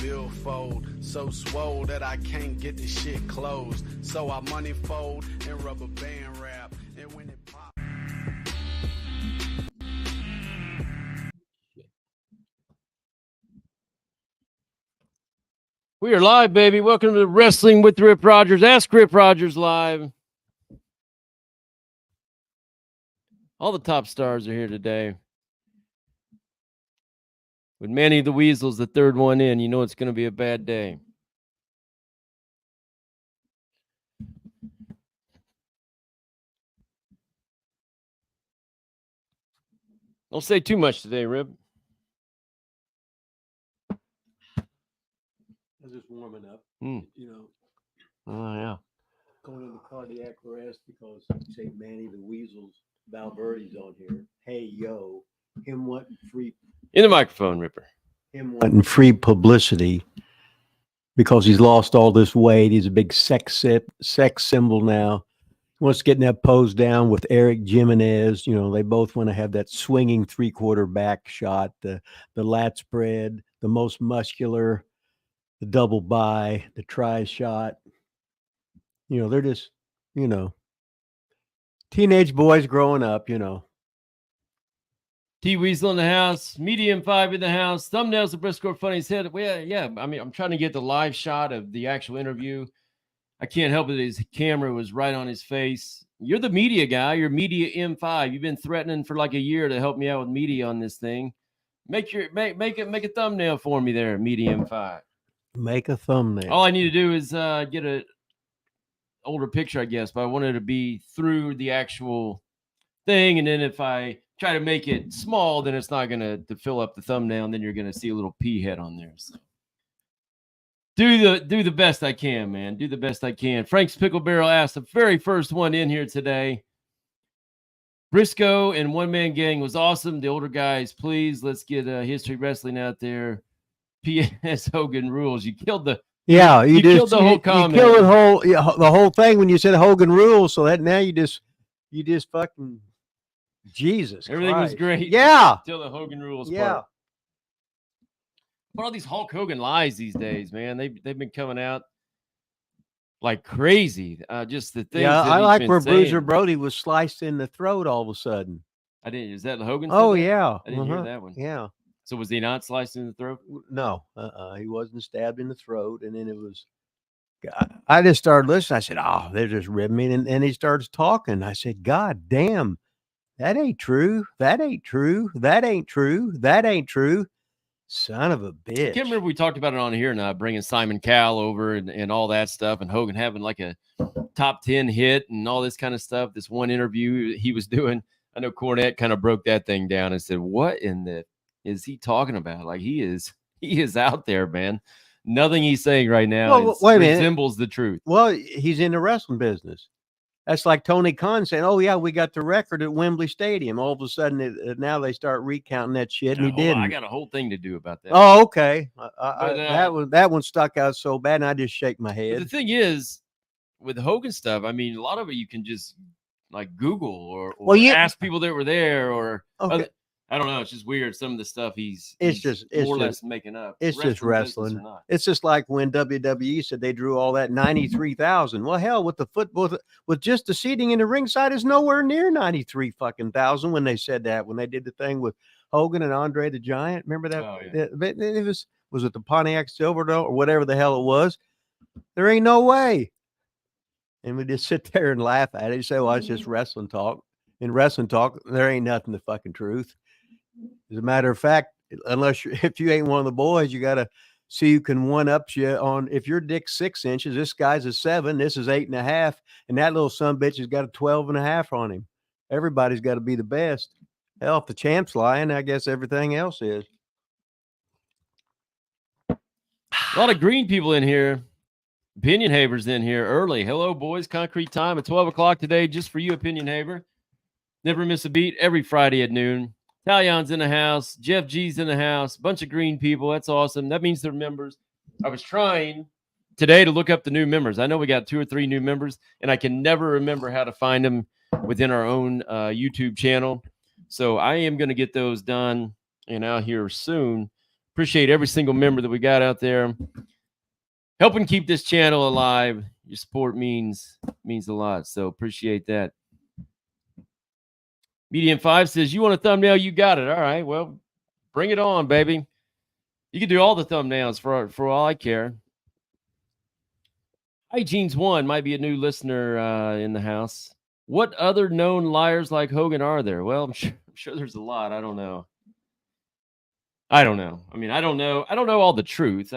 billfold. So swole that I can't get the shit closed. So I money fold and rubber band wrap. And when it pop. We are live, baby. Welcome to Wrestling with Rip Rogers. Ask Rip Rogers live. All the top stars are here today. With Manny the Weasel's the third one in, you know it's going to be a bad day. Don't say too much today, Rip. I was just warming up, you know. Oh, yeah. Going into cardiac arrest because say Manny the Weasel's Valverde's on here. Hey, yo, him wanting free. In the microphone, Ripper. Him wanting free publicity because he's lost all this weight. He's a big sex symbol now. He wants to get in that pose down with Eric Jimenez. You know, they both want to have that swinging 3/4 back shot, the lat spread, the most muscular, the double by, the try shot. You know, they're just, you know, teenage boys growing up, you know. T Weasel in the house, Medium 5 in the house, thumbnails of Briscoe Funny's head. Well, yeah, I mean, I'm trying to get the live shot of the actual interview. I can't help it. His camera was right on his face. You're the media guy. You're Media M5. You've been threatening for like a year to help me out with media on this thing. Make a thumbnail for me there, Media M5. Make a thumbnail. All I need to do is get a older picture, I guess, but I wanted to be through the actual thing, and then if I try to make it small, then it's not gonna fill up the thumbnail, and then you're gonna see a little pea head on there. So do the best I can, man. Do the best I can. Frank's Pickle Barrel asked the very first one in here today. Briscoe and One Man Gang was awesome. The older guys, please, let's get History Wrestling out there. P.S. Hogan rules. You killed the you killed the whole comment. You killed the whole thing when you said Hogan rules. So that now you just fucking Jesus. Everything Christ. was great. Yeah. Till the Hogan rules Yeah. part. What are all these Hulk Hogan lies these days, man? They've been coming out like crazy. Just the things. Yeah, that I he's like been where saying. Bruiser Brody was sliced in the throat all of a sudden. I didn't. Is that Hogan? Oh yeah. I didn't hear that one. Yeah. So was he not sliced in the throat? No, he wasn't stabbed in the throat, and then it was. I just started listening. I said, "Oh, they're just ribbing me," and he starts talking. I said, "God damn, that ain't true. That ain't true. That ain't true. That ain't true." Son of a bitch. I can't remember if we talked about it on here now, bringing Simon Cowell over and all that stuff, and Hogan having like a top 10 hit and all this kind of stuff. This one interview he was doing, I know Cornette kind of broke that thing down and said, "What in the is he talking about?" Like he is out there, man. Nothing he's saying right now resembles the truth. Well, he's in the wrestling business. That's like Tony Khan saying, "Oh yeah, we got the record at Wembley Stadium." All of a sudden, now they start recounting that shit, and he didn't. I got a whole thing to do about that. Oh, okay. That one stuck out so bad, and I just shake my head. The thing is, with Hogan stuff, I mean, a lot of it you can just like Google or ask people that were there, or I don't know. It's just weird. Some of the stuff he's more or less making up. It's just wrestling. It's just like when WWE said they drew all that 93,000. Well, hell, with the football, with just the seating in the ringside is nowhere near 93 fucking thousand. When they said that, when they did the thing with Hogan and Andre the Giant, remember that? Oh, yeah. It was it the Pontiac Silverdome or whatever the hell it was? There ain't no way. And we just sit there and laugh at it. You say, "Well, it's just wrestling talk." In wrestling talk, there ain't nothing to fucking truth. As a matter of fact, if you ain't one of the boys, you got to see who can one up you on. If your dick's 6 inches, this guy's a 7, this is 8.5, and that little sumbitch has got a 12.5 on him. Everybody's got to be the best. Hell, if the champ's lying, I guess everything else is. A lot of green people in here. Opinion Haver's in here early. Hello, boys. Concrete time at 12 o'clock today, just for you, Opinion Haver. Never miss a beat every Friday at noon. Talion's in the house. Jeff G's in the house. Bunch of green people. That's awesome. That means they're members. I was trying today to look up the new members. I know we got 2 or 3 new members, and I can never remember how to find them within our own YouTube channel. So I am going to get those done and out here soon. Appreciate every single member that we got out there helping keep this channel alive. Your support means a lot, so appreciate that. Medium 5 says, you want a thumbnail? You got it. All right, well, bring it on, baby. You can do all the thumbnails for all I care. Hygiene's One might be a new listener in the house. What other known liars like Hogan are there? Well, I'm sure there's a lot. I don't know. I mean, I don't know all the truth.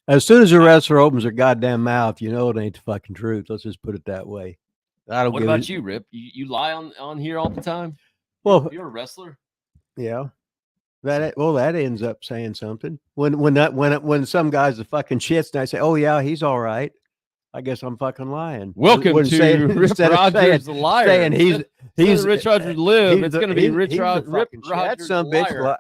As soon as a wrestler opens their goddamn mouth, you know it ain't the fucking truth. Let's just put it that way. What about you, Rip? You lie on here all the time? Well, you're a wrestler. Yeah. That ends up saying something. When some guy's a fucking shits and I say, oh yeah, he's all right, I guess I'm fucking lying. Welcome to Rip Rogers, the liar. Saying he's Rich Rogers live. It's going to be Rip Rogers. That's some bitch.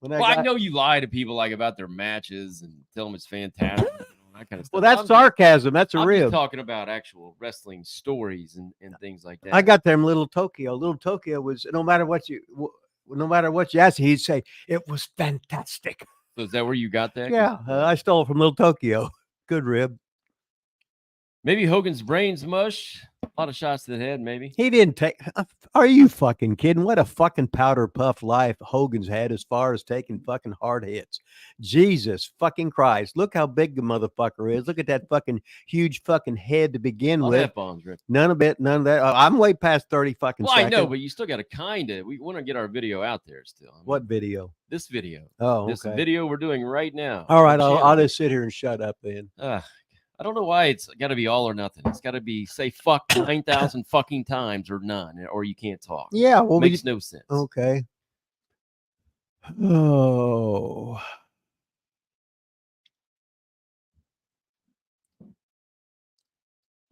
I know you lie to people like about their matches and tell them it's fantastic. That kind of stuff. Well, that's sarcasm. That's a rib. I'm talking about actual wrestling stories and things like that. I got them Little Tokyo. Little Tokyo was no matter what you asked, he'd say it was fantastic. So is that where you got that? Yeah, I stole it from Little Tokyo. Good rib. Maybe Hogan's brains mush. A lot of shots to the head, maybe. He didn't take. Are you fucking kidding? What a fucking powder puff life Hogan's had as far as taking fucking hard hits. Jesus fucking Christ. Look how big the motherfucker is. Look at that fucking huge fucking head to begin with. F-bombs, Rick. None of that. I'm way past 30 fucking seconds. I know, but you still got to we want to get our video out there still. I mean, what video? This video. Oh, okay. This video we're doing right now. All right, I'll just sit here and shut up then. I don't know why it's got to be all or nothing. It's got to be say fuck 9,000 fucking times or none, or you can't talk. Yeah, well, makes no sense. Okay. Oh.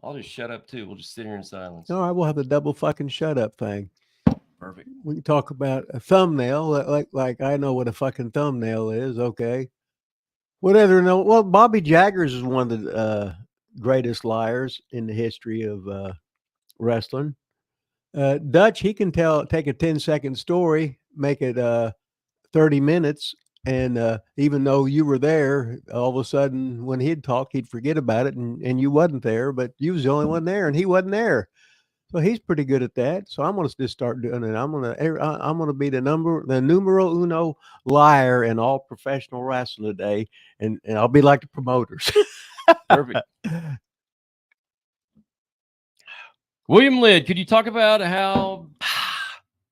I'll just shut up too. We'll just sit here in silence. All right, we'll have the double fucking shut up thing. Perfect. We can talk about a thumbnail, like I know what a fucking thumbnail is. Okay. Whatever. No. Well, Bobby Jaggers is one of the greatest liars in the history of wrestling. Dutch, he can take a 10-second story, make it 30 minutes. And even though you were there, all of a sudden when he'd talk, he'd forget about it. And you wasn't there, but you was the only one there and he wasn't there. So he's pretty good at that. So I'm going to just start doing it. I'm going to be the numero uno liar in all professional wrestling today. And I'll be like the promoters. Perfect. William Lidd, could you talk about how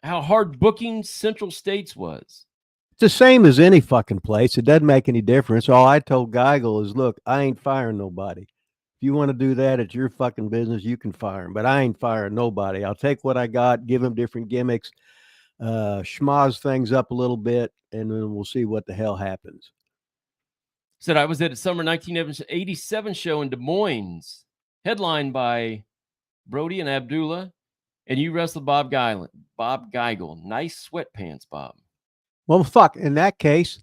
hard booking Central States was? It's the same as any fucking place. It doesn't make any difference. All I told Geigel is, look, I ain't firing nobody. If you want to do that, it's your fucking business. You can fire him, but I ain't firing nobody. I'll take what I got, give him different gimmicks, schmoz things up a little bit, and then we'll see what the hell happens. Said I was at a summer 1987 show in Des Moines, headlined by Brody and Abdullah, and you wrestled Bob Geigel. Nice sweatpants, Bob. Well, fuck. In that case,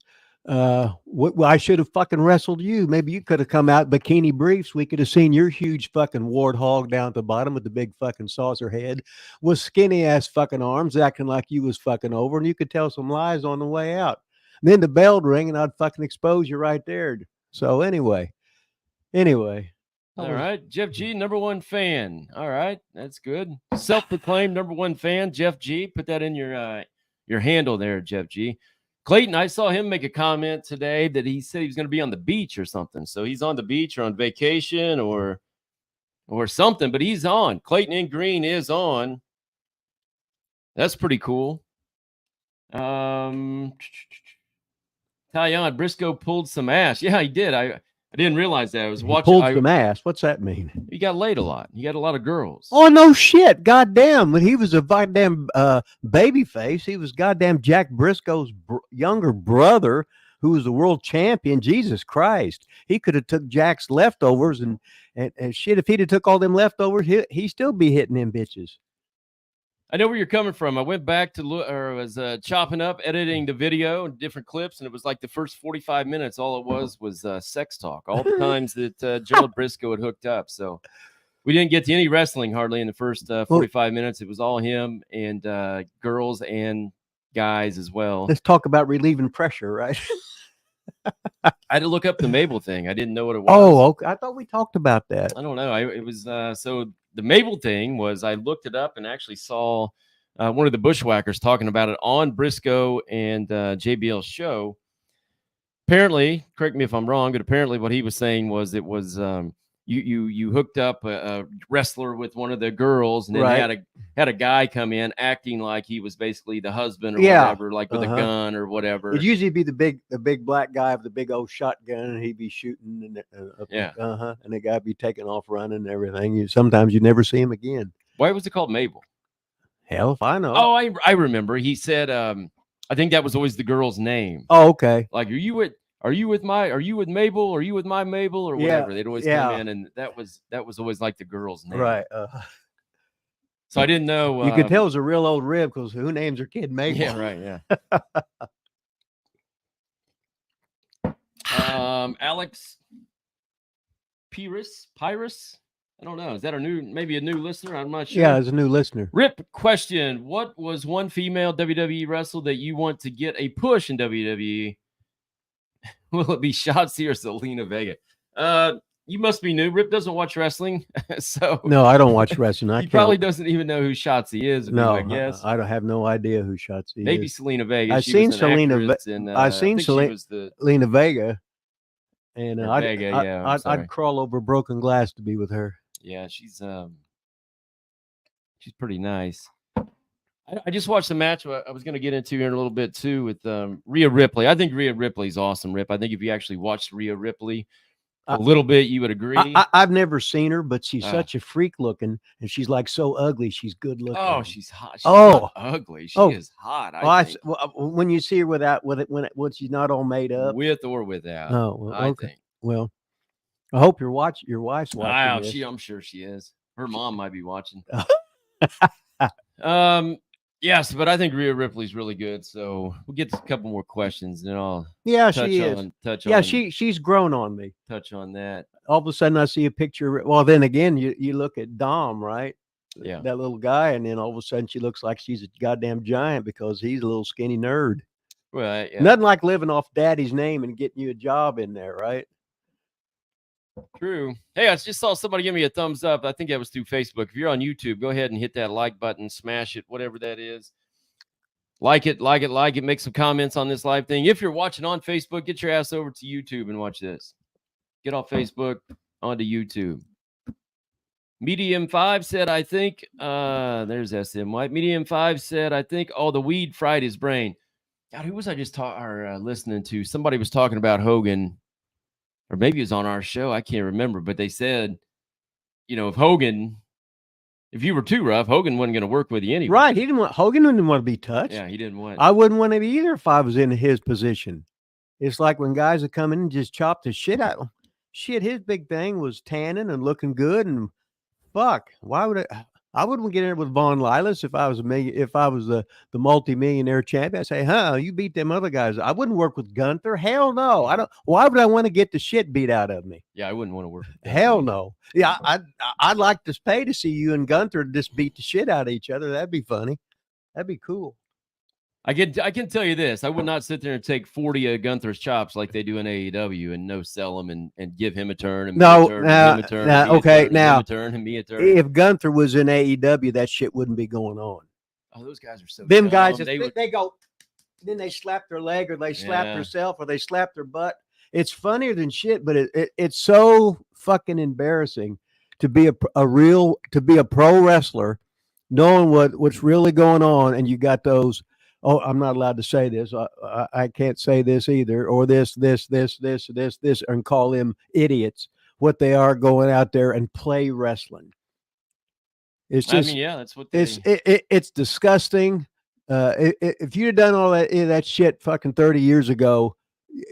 I should have fucking wrestled you. Maybe you could have come out bikini briefs. We could have seen your huge fucking warthog down at the bottom with the big fucking saucer head with skinny ass fucking arms acting like you was fucking over, and you could tell some lies on the way out. And then the bell would ring and I'd fucking expose you right there. So anyway. All right. Jeff G, #1 fan. All right. That's good. Self-proclaimed #1 fan, Jeff G. Put that in your handle there, Jeff G. Clayton, I saw him make a comment today that he said he was going to be on the beach or something. So he's on the beach or on vacation or something, but he's on. Clayton in green is on. That's pretty cool. Talyon Briscoe pulled some ass. Yeah, he did. I didn't realize that. I was watching. Pulled some ass. What's that mean? He got laid a lot. He got a lot of girls. Oh, no shit. Goddamn. When he was a goddamn baby face, he was goddamn Jack Briscoe's younger brother who was the world champion. Jesus Christ. He could have took Jack's leftovers and shit. If he'd have took all them leftovers, he still be hitting them bitches. I know where you're coming from. I went back to look, or was chopping up, editing the video and different clips, and it was like the first 45 minutes. All it was sex talk. All the times that Gerald Briscoe had hooked up. So we didn't get to any wrestling hardly in the first 45 minutes. It was all him and girls and guys as well. Let's talk about relieving pressure, right? I had to look up the Mabel thing. I didn't know what it was. Oh, okay. I thought we talked about that. I don't know. It was so the Mabel thing was I looked it up and actually saw one of the Bushwhackers talking about it on Briscoe and JBL's show. Apparently, correct me if I'm wrong, but apparently what he was saying was it was you hooked up a wrestler with one of the girls and then Right. had a guy come in acting like he was basically the husband or Yeah. whatever, like with a gun or whatever. It'd usually be the big black guy with the big old shotgun, and he'd be shooting, and and the guy'd be taking off running and everything. Sometimes you never see him again. Why was it called Mabel? Hell if I know. Oh, I remember. He said, I think that was always the girl's name. Oh, okay. Like, are you with Mabel? Are you with my Mabel or whatever? They'd always come in, and that was always like the girl's name. Right. So I didn't know. You could tell it was a real old rib because who names their kid Mabel? Yeah, right. Yeah. Alex Pyrrhus. I don't know. Is that maybe a new listener? I'm not sure. Yeah, as a new listener. Rip question: what was one female WWE wrestler that you want to get a push in WWE? Will it be Shotzi or Zelina Vega? You must be new. Rip doesn't watch wrestling, so no, I don't watch wrestling. He probably doesn't even know who Shotzi is. No, I guess I don't have no idea who Shotzi is. Maybe Selena Vega. I've seen Selena. I've seen Selena Vega, and I'd crawl over broken glass to be with her. Yeah, she's pretty nice. I just watched the match I was going to get into here in a little bit too with Rhea Ripley. I think Rhea Ripley's awesome, Rip. I think if you actually watched Rhea Ripley a little bit, you would agree. I've never seen her, but she's such a freak looking, and she's like so ugly. She's good looking. Oh, she's hot. She's not ugly. She is hot. When you see her when she's not all made up, with or without. Oh, well, I think. Well, I hope your wife's watching. I'm sure she is. Her mom might be watching. Yes, but I think Rhea Ripley's really good. So we'll get to a couple more questions, and I'll she's grown on me. Touch on that. All of a sudden, I see a picture. Well, then again, you look at Dom, right? Yeah, that little guy, and then all of a sudden, she looks like she's a goddamn giant because he's a little skinny nerd. Well, nothing like living off daddy's name and getting you a job in there, right? True. Hey, I just saw somebody give me a thumbs up. I think that was through Facebook. If you're on YouTube, go ahead and hit that like button, smash it, whatever that is. Like it. Make some comments on this live thing. If you're watching on Facebook, get your ass over to YouTube and watch this. Get off Facebook onto YouTube. Medium 5 said, I think, there's SM White. Medium 5 said, I think, the weed fried his brain. God, who was I just listening to? Somebody was talking about Hogan. Or maybe it was on our show. I can't remember. But they said, if you were too rough, Hogan wasn't going to work with you anyway. Right. Hogan didn't want to be touched. Yeah, he didn't want. I wouldn't want to be either if I was in his position. It's like when guys would come in and just chop the shit out of him. Shit, his big thing was tanning and looking good. And fuck, why would I wouldn't get in with Von Lilas if I was the multi-millionaire champion. I'd say, you beat them other guys. I wouldn't work with Gunther. Hell no. I don't. Why would I want to get the shit beat out of me? Yeah, I wouldn't want to work with Gunther. Hell no. Yeah, I'd like to pay to see you and Gunther just beat the shit out of each other. That'd be funny. That'd be cool. I can tell you this. I would not sit there and take 40 of Gunther's chops like they do in AEW and no sell him and give him a turn and me a turn, and him a turn, and me a turn, and me a turn. If Gunther was in AEW, that shit wouldn't be going on. Oh, those guys are so them dumb. Guys, they go, then they slap their leg or they slap themselves or they slap their butt. It's funnier than shit, but it's so fucking embarrassing to be a pro wrestler, knowing what's really going on, and you got those. Oh, I'm not allowed to say this. I can't say this either, or this, and call them idiots. What they are going out there and play wrestling. It's just, that's what it's disgusting. If you'd have done all that shit fucking 30 years ago,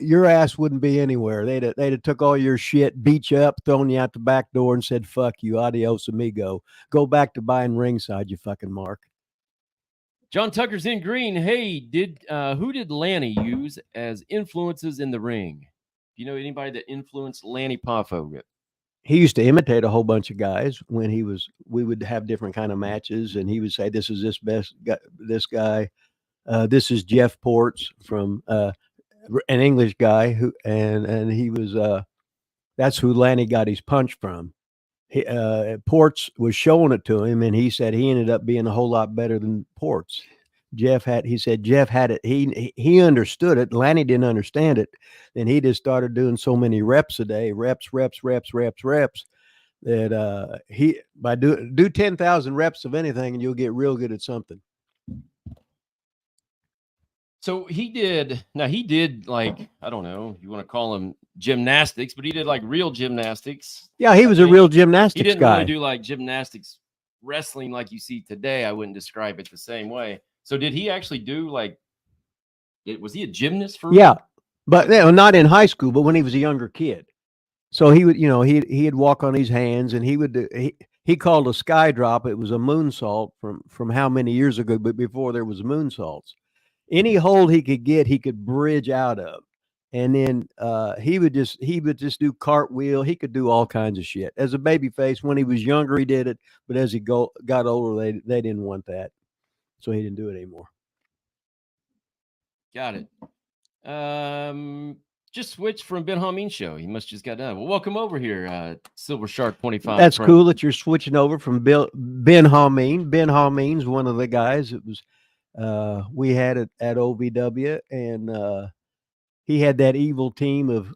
your ass wouldn't be anywhere. They'd have took all your shit, beat you up, thrown you out the back door, and said, "Fuck you, adios amigo. Go back to buying ringside, you fucking mark." John Tucker's in green. Hey, who did Lanny use as influences in the ring? Do you know anybody that influenced Lanny Poffo? Rip? He used to imitate a whole bunch of guys when we would have different kind of matches, and he would say, "This is this guy." This is Jeff Ports from an English guy and he was that's who Lanny got his punch from. Ports was showing it to him, and he said he ended up being a whole lot better than Ports. He said Jeff had it. He understood it. Lanny didn't understand it. And he just started doing so many reps a day, reps, that he by do 10,000 reps of anything and you'll get real good at something. So he did like, I don't know, you want to call him gymnastics, but he did like real gymnastics. Yeah, he was a real gymnastics guy. He didn't guy. really do like gymnastics wrestling like you see today. I wouldn't describe it the same way. So did he actually do like, was he a gymnast for? Yeah, but not in high school, but when he was a younger kid. So he would, he'd walk on his hands, and he would do, he called a sky drop. It was a moonsault from how many years ago, but before there was moonsaults. Any hold he could get, he could bridge out of. And then he would just do cartwheel. He could do all kinds of shit. As a baby face, when he was younger, he did it. But as he got older, they didn't want that. So he didn't do it anymore. Got it. Just switched from Ben Hameen show. He must just got done. Well, welcome over here, Silver Shark 25. That's cool that you're switching over from Ben Hameen. Ben Hameen's one of the guys. It was we had it at OVW, and he had that evil team of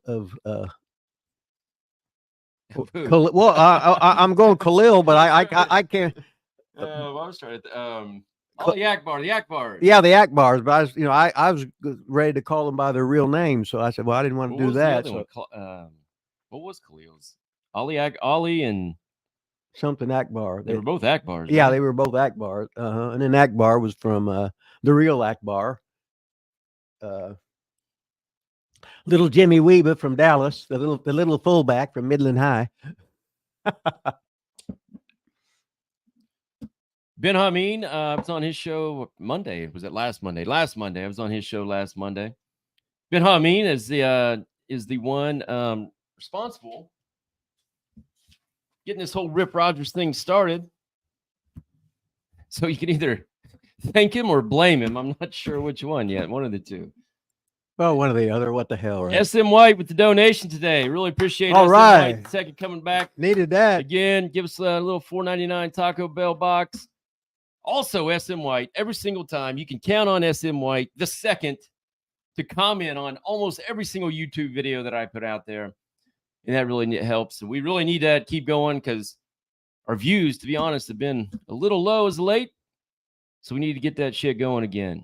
well, I'm going Khalil, but I can't. I was trying to. The Akbar. Yeah, the Akbars. But I was ready to call them by their real name, so I said, well, I didn't want to do that. So. What was Khalil's? Ali and something Akbar. They were both Akbars. Yeah, right? they were both Akbars. And then Akbar was from the real Akbar. Little Jimmy Weaver from Dallas, the little fullback from Midland High. Ben Hameen, I was on his show Monday. Was it last Monday? Last Monday. I was on his show last Monday. Ben Hameen is the one responsible getting this whole Rip Rogers thing started. So you can either thank him or blame him. I'm not sure which one yet. One of the two. Well, one or the other. What the hell, right? SM White with the donation today. Really appreciate it. All right. White, second coming back. Needed that. Again, give us a little $4.99 Taco Bell box. Also, SM White, every single time, you can count on SM White, the second, to comment on almost every single YouTube video that I put out there. And that really helps. So we really need to keep going because our views, to be honest, have been a little low as of late. So we need to get that shit going again.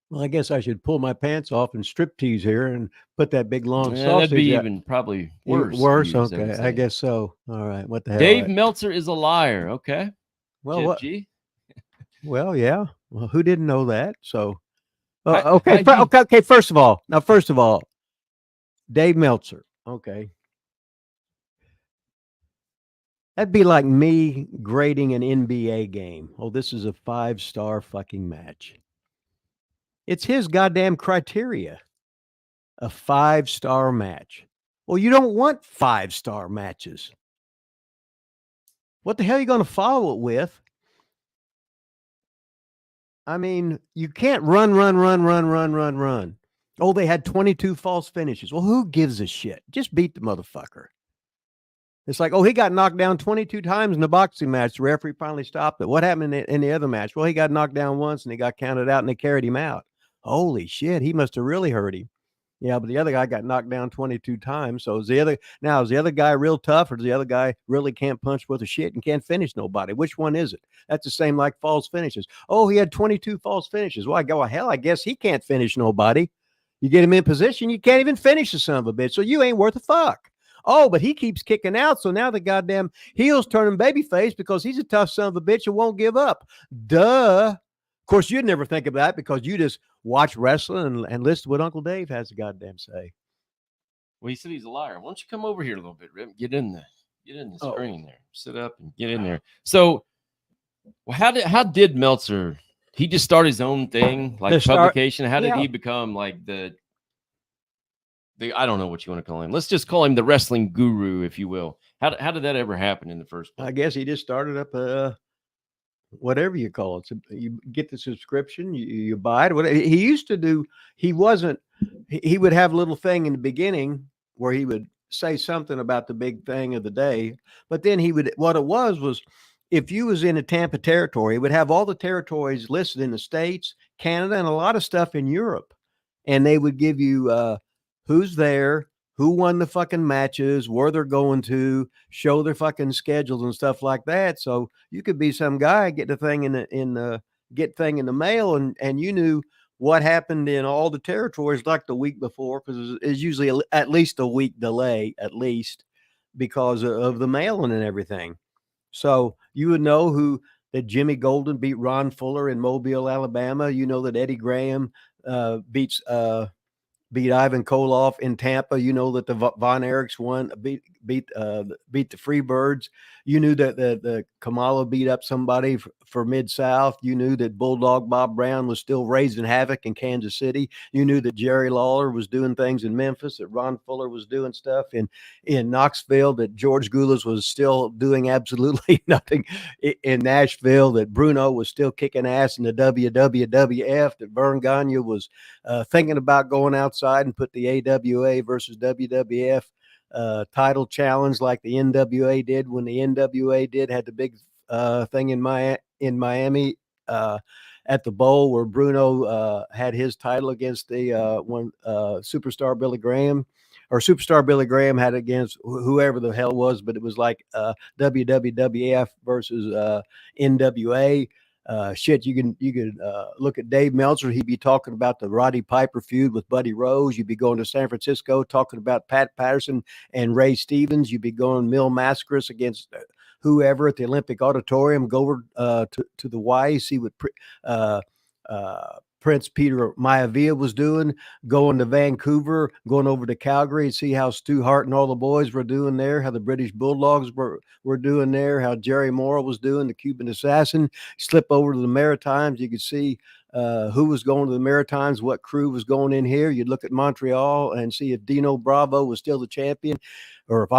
Well, I guess I should pull my pants off and striptease here and put that big long sausage. That'd be even probably worse. Worse, okay. I guess so. All right. What the hell? Dave Meltzer is a liar. Okay. Well, what? Well, yeah. Well, who didn't know that? So, okay. First of all, Dave Meltzer. Okay. That'd be like me grading an NBA game. Oh, this is a 5-star fucking match. It's his goddamn criteria. A 5-star match. Well, you don't want 5-star matches. What the hell are you going to follow it with? I mean, you can't run. Oh, they had 22 false finishes. Well, who gives a shit? Just beat the motherfucker. It's like, oh, he got knocked down 22 times in the boxing match. The referee finally stopped it. What happened in the other match? Well, he got knocked down once and he got counted out and they carried him out. Holy shit, he must have really hurt him. Yeah, but the other guy got knocked down 22 times. So is the other guy real tough, or is the other guy really can't punch with a shit and can't finish nobody? Which one is it? That's the same like false finishes. Oh, he had 22 false finishes. Well, I go, hell, I guess he can't finish nobody. You get him in position, you can't even finish the son of a bitch. So you ain't worth a fuck. Oh, but he keeps kicking out. So now the goddamn heel's turning babyface because he's a tough son of a bitch who won't give up. Duh. Of course, you'd never think of that because you just watch wrestling and listen to what Uncle Dave has to goddamn say. Well, he said he's a liar. Why don't you come over here a little bit, Rip? Get in the screen there. Sit up and get in there. So, well, how did Meltzer? He just started his own thing, like publication. How did he become like the I don't know what you want to call him. Let's just call him the wrestling guru, if you will. How did that ever happen in the first place? I guess he just started up whatever you call it. So you get the subscription, you buy it. What he used to do, he wasn't. He would have a little thing in the beginning where he would say something about the big thing of the day, but then he would. What it was if you was in a Tampa territory, it would have all the territories listed in the States, Canada, and a lot of stuff in Europe, and they would give you who's there, who won the fucking matches, where they're going to, show their fucking schedules and stuff like that. So you could be some guy, get the thing get thing in the mail, and you knew what happened in all the territories like the week before, because it's usually at least a week delay, at least because of the mailing and everything. So you would know that Jimmy Golden beat Ron Fuller in Mobile, Alabama. You know that Eddie Graham beat Ivan Koloff in Tampa. You know that the Von Erichs beat the Freebirds. You knew that the Kamala beat up somebody for Mid-South. You knew that Bulldog Bob Brown was still raising havoc in Kansas City. You knew that Jerry Lawler was doing things in Memphis, that Ron Fuller was doing stuff in Knoxville, that George Goulas was still doing absolutely nothing in Nashville, that Bruno was still kicking ass in the WWF, that Vern Gagne was thinking about going outside and put the AWA versus WWF title challenge like the NWA did when the NWA had the big thing in Miami at the Bowl, where Bruno had his title against the Superstar Billy Graham, or Superstar Billy Graham had against whoever the hell was, but it was like WWF versus NWA. Shit, you could look at Dave Meltzer. He'd be talking about the Roddy Piper feud with Buddy Rose. You'd be going to San Francisco talking about Pat Patterson and Ray Stevens. You'd be going Mil Mascaris against whoever at the Olympic Auditorium. Go over to the Y, see what Prince Peter Maivia was doing, going to Vancouver, going over to Calgary, see how Stu Hart and all the boys were doing there, how the British Bulldogs were doing there, how Jerry Morrow was doing, the Cuban Assassin. Slip over to the Maritimes, you could see who was going to the Maritimes, what crew was going in here. You'd look at Montreal and see if Dino Bravo was still the champion, or if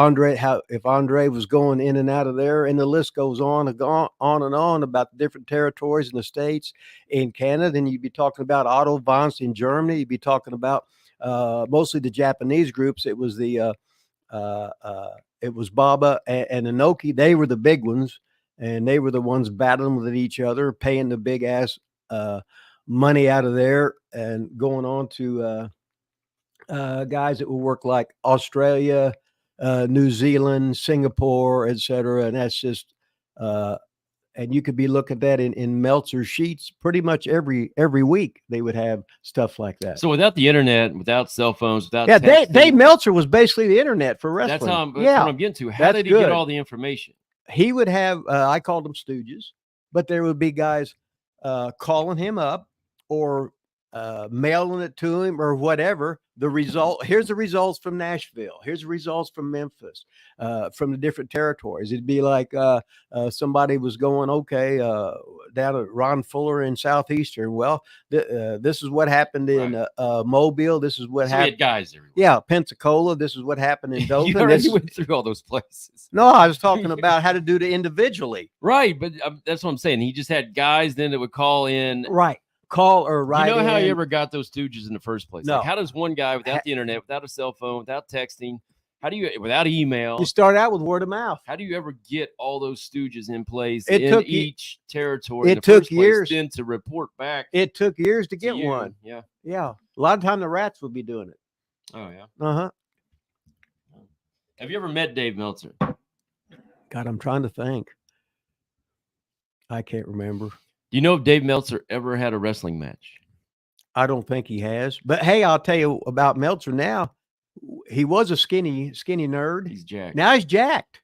Andre was going in and out of there, and the list goes on and on about the different territories in the States, in Canada. Then you'd be talking about Otto Wanz in Germany. You'd be talking about mostly the Japanese groups. It was it was Baba and Inoki. They were the big ones, and they were the ones battling with each other, paying the big ass money out of there, and going on to guys that would work like Australia, New Zealand, Singapore, etc. And that's just and you could be looking at that in Meltzer sheets pretty much every week. They would have stuff like that. So without the internet, without cell phones, without Dave Meltzer was basically the internet for wrestling. That's what I'm getting to. How did he get all the information? He would have I called them stooges, but there would be guys calling him up or mailing it to him or whatever. Here's the results from Nashville. Here's the results from Memphis, from the different territories. It'd be like somebody was going, down at Ron Fuller in Southeastern. Well, this is what happened in Mobile. This is what happened. Guys everywhere. Yeah, Pensacola. This is what happened in Dothan. You already went through all those places. No, I was talking about how to do it individually. Right, but that's what I'm saying. He just had guys then that would call in. Right. Call or write. You know how you ever got those stooges in the first place? No. Like, how does one guy without the internet, without a cell phone, without texting, without email? You start out with word of mouth. How do you ever get all those stooges in place each territory? It took years then to report back. It took years to get one. Yeah. Yeah. A lot of time the Rats would be doing it. Oh, yeah. Uh-huh. Have you ever met Dave Meltzer? God, I'm trying to think. I can't remember. Do you know if Dave Meltzer ever had a wrestling match? I don't think he has. But hey, I'll tell you about Meltzer now. He was a skinny nerd. He's jacked. Now he's jacked.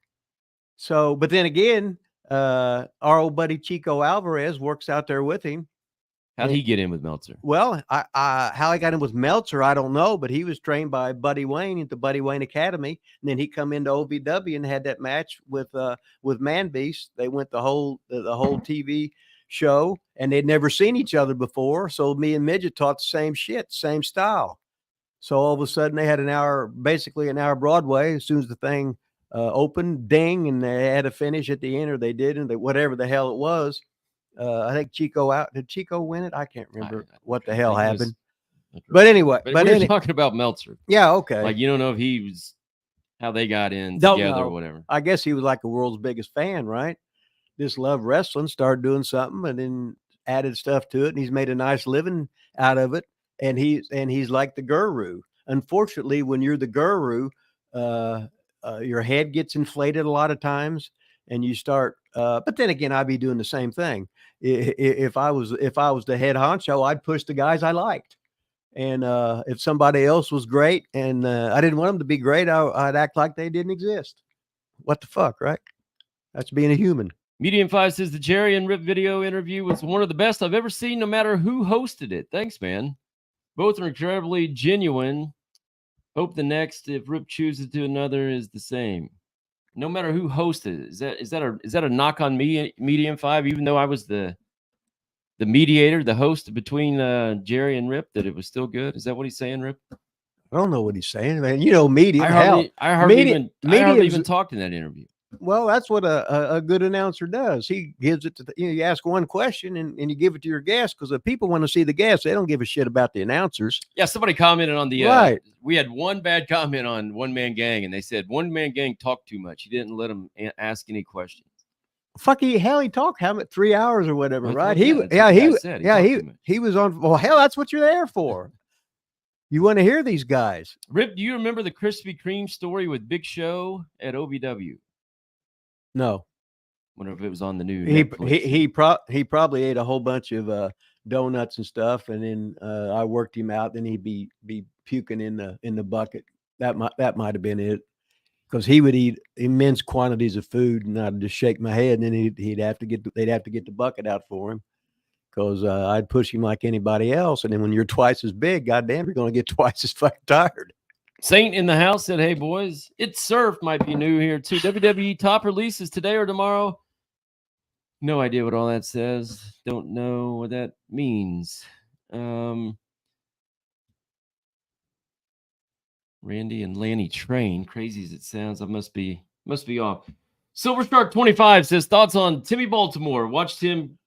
So, but then again, our old buddy Chico Alvarez works out there with him. How did he get in with Meltzer? Well, how he got in with Meltzer, I don't know, but he was trained by Buddy Wayne at the Buddy Wayne Academy, and then he come into OVW and had that match with Man Beast. They went the whole TV show, and they'd never seen each other before. So me and Midget taught the same shit, same style. So all of a sudden they had basically an hour Broadway. As soon as the thing opened, ding, and they had a finish at the end, or they did, and whatever the hell it was. I think Chico out. Did Chico win it? I can't remember what the hell think it was- happened. But anyway, but we're talking about Meltzer. yeah, okay. Like, you don't know if he was how they got in Don't together know. or whatever. I guess he was like the world's biggest fan, right? Just loved wrestling, started doing something, and then added stuff to it, and he's made a nice living out of it. And he's like the guru. Unfortunately, when you're the guru, your head gets inflated a lot of times, and you start. But then again, I'd be doing the same thing. If I was the head honcho, I'd push the guys I liked. And if somebody else was great and I didn't want them to be great, I'd act like they didn't exist. What the fuck, right? That's being a human. Medium 5 says the Jerry and Rip video interview was one of the best I've ever seen, no matter who hosted it. Thanks, man. Both are incredibly genuine. Hope the next, if Rip chooses to another, is the same. No matter who hosted it. Is that a knock on me, Medium 5, even though I was the mediator, the host between Jerry and Rip, that it was still good? Is that what he's saying, Rip? I don't know what he's saying, man. You know, media. I hardly even talked in that interview. Well, that's what a good announcer does. He gives it to you ask one question and you give it to your guest, because the people want to see the guests. They don't give a shit about the announcers. Yeah, somebody commented on the right. We had one bad comment on One Man Gang, and they said One Man Gang talked too much. He didn't let them ask any questions. He talked 3 hours or whatever, right? He was on. Well, hell, that's what you're there for. You want to hear these guys. Rip, do you remember the Krispy Kreme story with Big Show at OVW? No. Wonder if it was on the new. He probably ate a whole bunch of donuts and stuff, and then I worked him out. Then he'd be puking in the bucket. That might have been it. Because he would eat immense quantities of food, and I'd just shake my head, and then they'd have to get the bucket out for him, because I'd push him like anybody else. And then when you're twice as big, goddamn, you're going to get twice as fucking tired. Saint in the house said, "Hey boys, It's Surf might be new here too. WWE top releases today or tomorrow. No idea what all that says. Don't know what that means." Randy and Lanny Train, crazy as it sounds, I must be off. Silver Shark 25 says thoughts on Timmy Baltimore. Watched him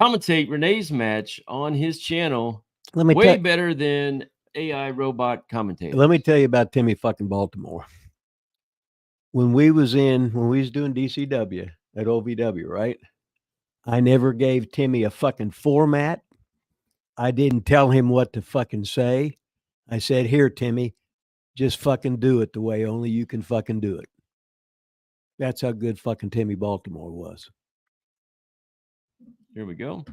commentate Renee's match on his channel. Way better than AI robot commentators. Let me tell you about Timmy fucking Baltimore. When we was doing DCW at OVW, right? I never gave Timmy a fucking format. I didn't tell him what to fucking say. I said, "Here, Timmy, just fucking do it the way only you can fucking do it." That's how good fucking Timmy Baltimore was. Here we go.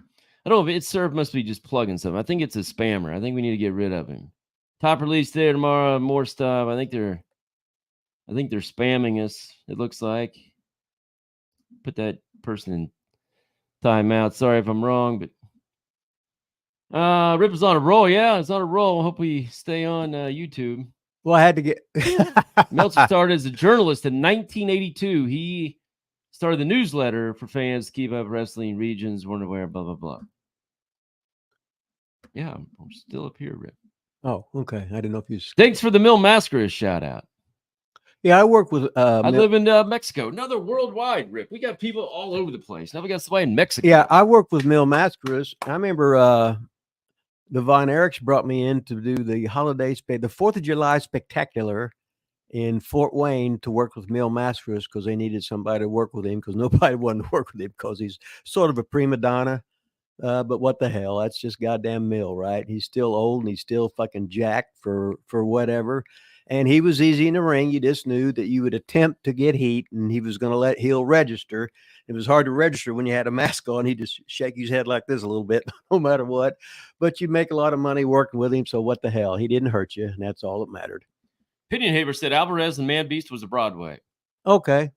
I don't know if It's Surf must be just plugging something. I think it's a spammer. I think we need to get rid of him. Top release today, tomorrow, more stuff. I think they're spamming us, it looks like. Put that person in timeout. Sorry if I'm wrong, but Rip is on a roll. Yeah, it's on a roll. Hope we stay on YouTube. Well, I had to get Meltzer started as a journalist in 1982. He started the newsletter for fans to keep up wrestling regions, wonder where, blah, blah, blah. Yeah, I'm still up here, Rip. Oh, okay. I didn't know if you. Thanks for the Mil Mascaras shout out. Yeah, I work with. I live in Mexico. Another worldwide, Rip. We got people all over the place. Now we got somebody in Mexico. Yeah, I work with Mil Mascaras. I remember the Von Erichs brought me in to do the the 4th of July spectacular in Fort Wayne to work with Mil Mascaras, because they needed somebody to work with him, because nobody wanted to work with him because he's sort of a prima donna. But what the hell? That's just goddamn Mil, right? He's still old and he's still fucking jacked for whatever. And he was easy in the ring. You just knew that you would attempt to get heat, and he was going to he'll register. It was hard to register when you had a mask on. He'd just shake his head like this a little bit, no matter what. But you'd make a lot of money working with him. So what the hell? He didn't hurt you, and that's all that mattered. Opinion Haber said Alvarez and Man Beast was a Broadway. Okay.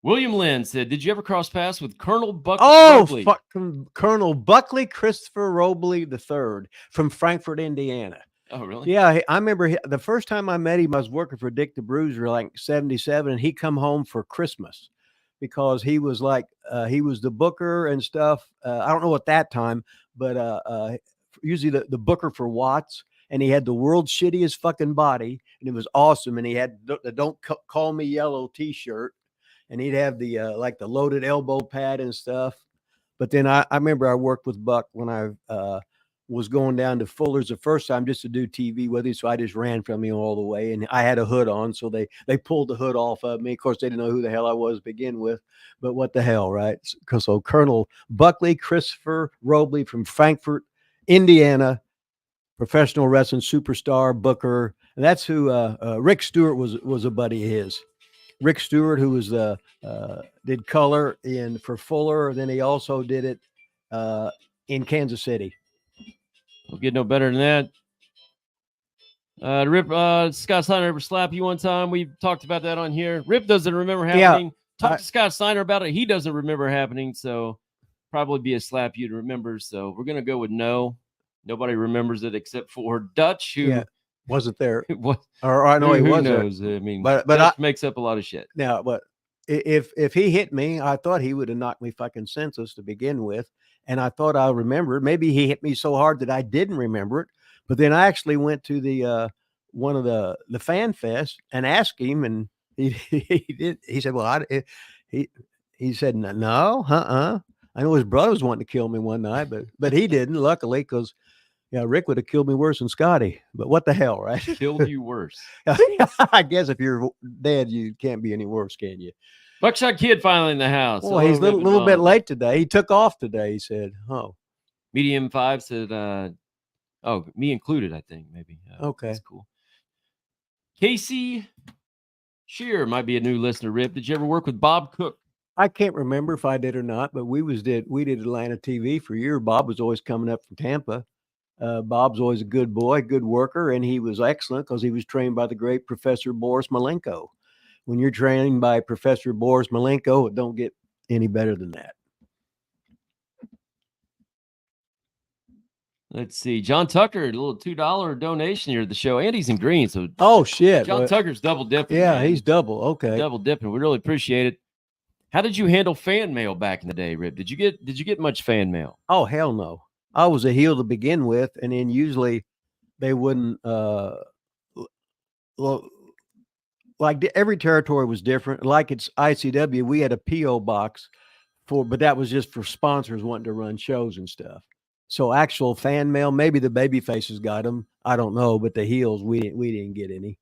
William Lynn said, "Did you ever cross paths with Colonel Buckley?" Oh, fucking Colonel Buckley Christopher Robley III from Frankfort, Indiana. Oh, really? Yeah, I remember the first time I met him, I was working for Dick the Bruiser, like 77, and he come home for Christmas, because he was like, he was the booker and stuff. I don't know at that time, but usually the booker for Watts, and he had the world's shittiest fucking body, and it was awesome. And he had the "Don't Call Me Yellow" t-shirt, and he'd have the like the loaded elbow pad and stuff. But then I remember I worked with Buck when I was going down to Fuller's the first time just to do TV with him. So I just ran from him all the way, and I had a hood on, so they pulled the hood off of me. Of course, they didn't know who the hell I was to begin with, but what the hell, right? Because so Colonel Buckley Christopher Robley from Frankfort, Indiana, professional wrestling superstar, booker, and that's who Rick Stewart was a buddy of his. Rick Stewart, who was did color for Fuller, then he also did it in Kansas City. We'll get no better than that. Rip, Scott Steiner ever slap you one time? We've talked about that on here. Rip doesn't remember happening. Talk to Scott Steiner about it. He doesn't remember happening, so probably be a slap you'd remember. So we're gonna go with no. Nobody remembers it except for Dutch, who wasn't there. Or I know he was knows? there. I mean, but Dutch makes up a lot of shit. Now, but if he hit me, I thought he would have knocked me fucking senseless to begin with. And I thought I remembered. Maybe he hit me so hard that I didn't remember it. But then I actually went to the one of the fan fest and asked him, and he did. He said, "Well, he said no, I know his brother was wanting to kill me one night, but he didn't. Luckily, because Rick would have killed me worse than Scotty. But what the hell, right? Killed you worse. I guess if you're dead, you can't be any worse, can you? Buckshot Kid finally in the house. Well, he's a little bit late today. He took off today. He said, "Oh." Medium 5 said, "Oh, me included, I think maybe." Okay, that's cool. Casey Shear might be a new listener. Rip, did you ever work with Bob Cook? I can't remember if I did or not, but we did Atlanta TV for a year. Bob was always coming up from Tampa. Bob's always a good boy, good worker, and he was excellent because he was trained by the great Professor Boris Malenko. When you're trained by Professor Boris Malenko, it don't get any better than that. Let's see. John Tucker, a little $2 donation here at the show. Andy's in green, so shit. John Tucker's double dipping. Yeah, man. He's double. Okay. Double dipping. We really appreciate it. How did you handle fan mail back in the day, Rip? Did you get much fan mail? Oh, hell no. I was a heel to begin with, and then usually they wouldn't like every territory was different. Like it's ICW, we had a PO box but that was just for sponsors wanting to run shows and stuff. So actual fan mail, maybe the baby faces got them. I don't know, but the heels, we didn't get any.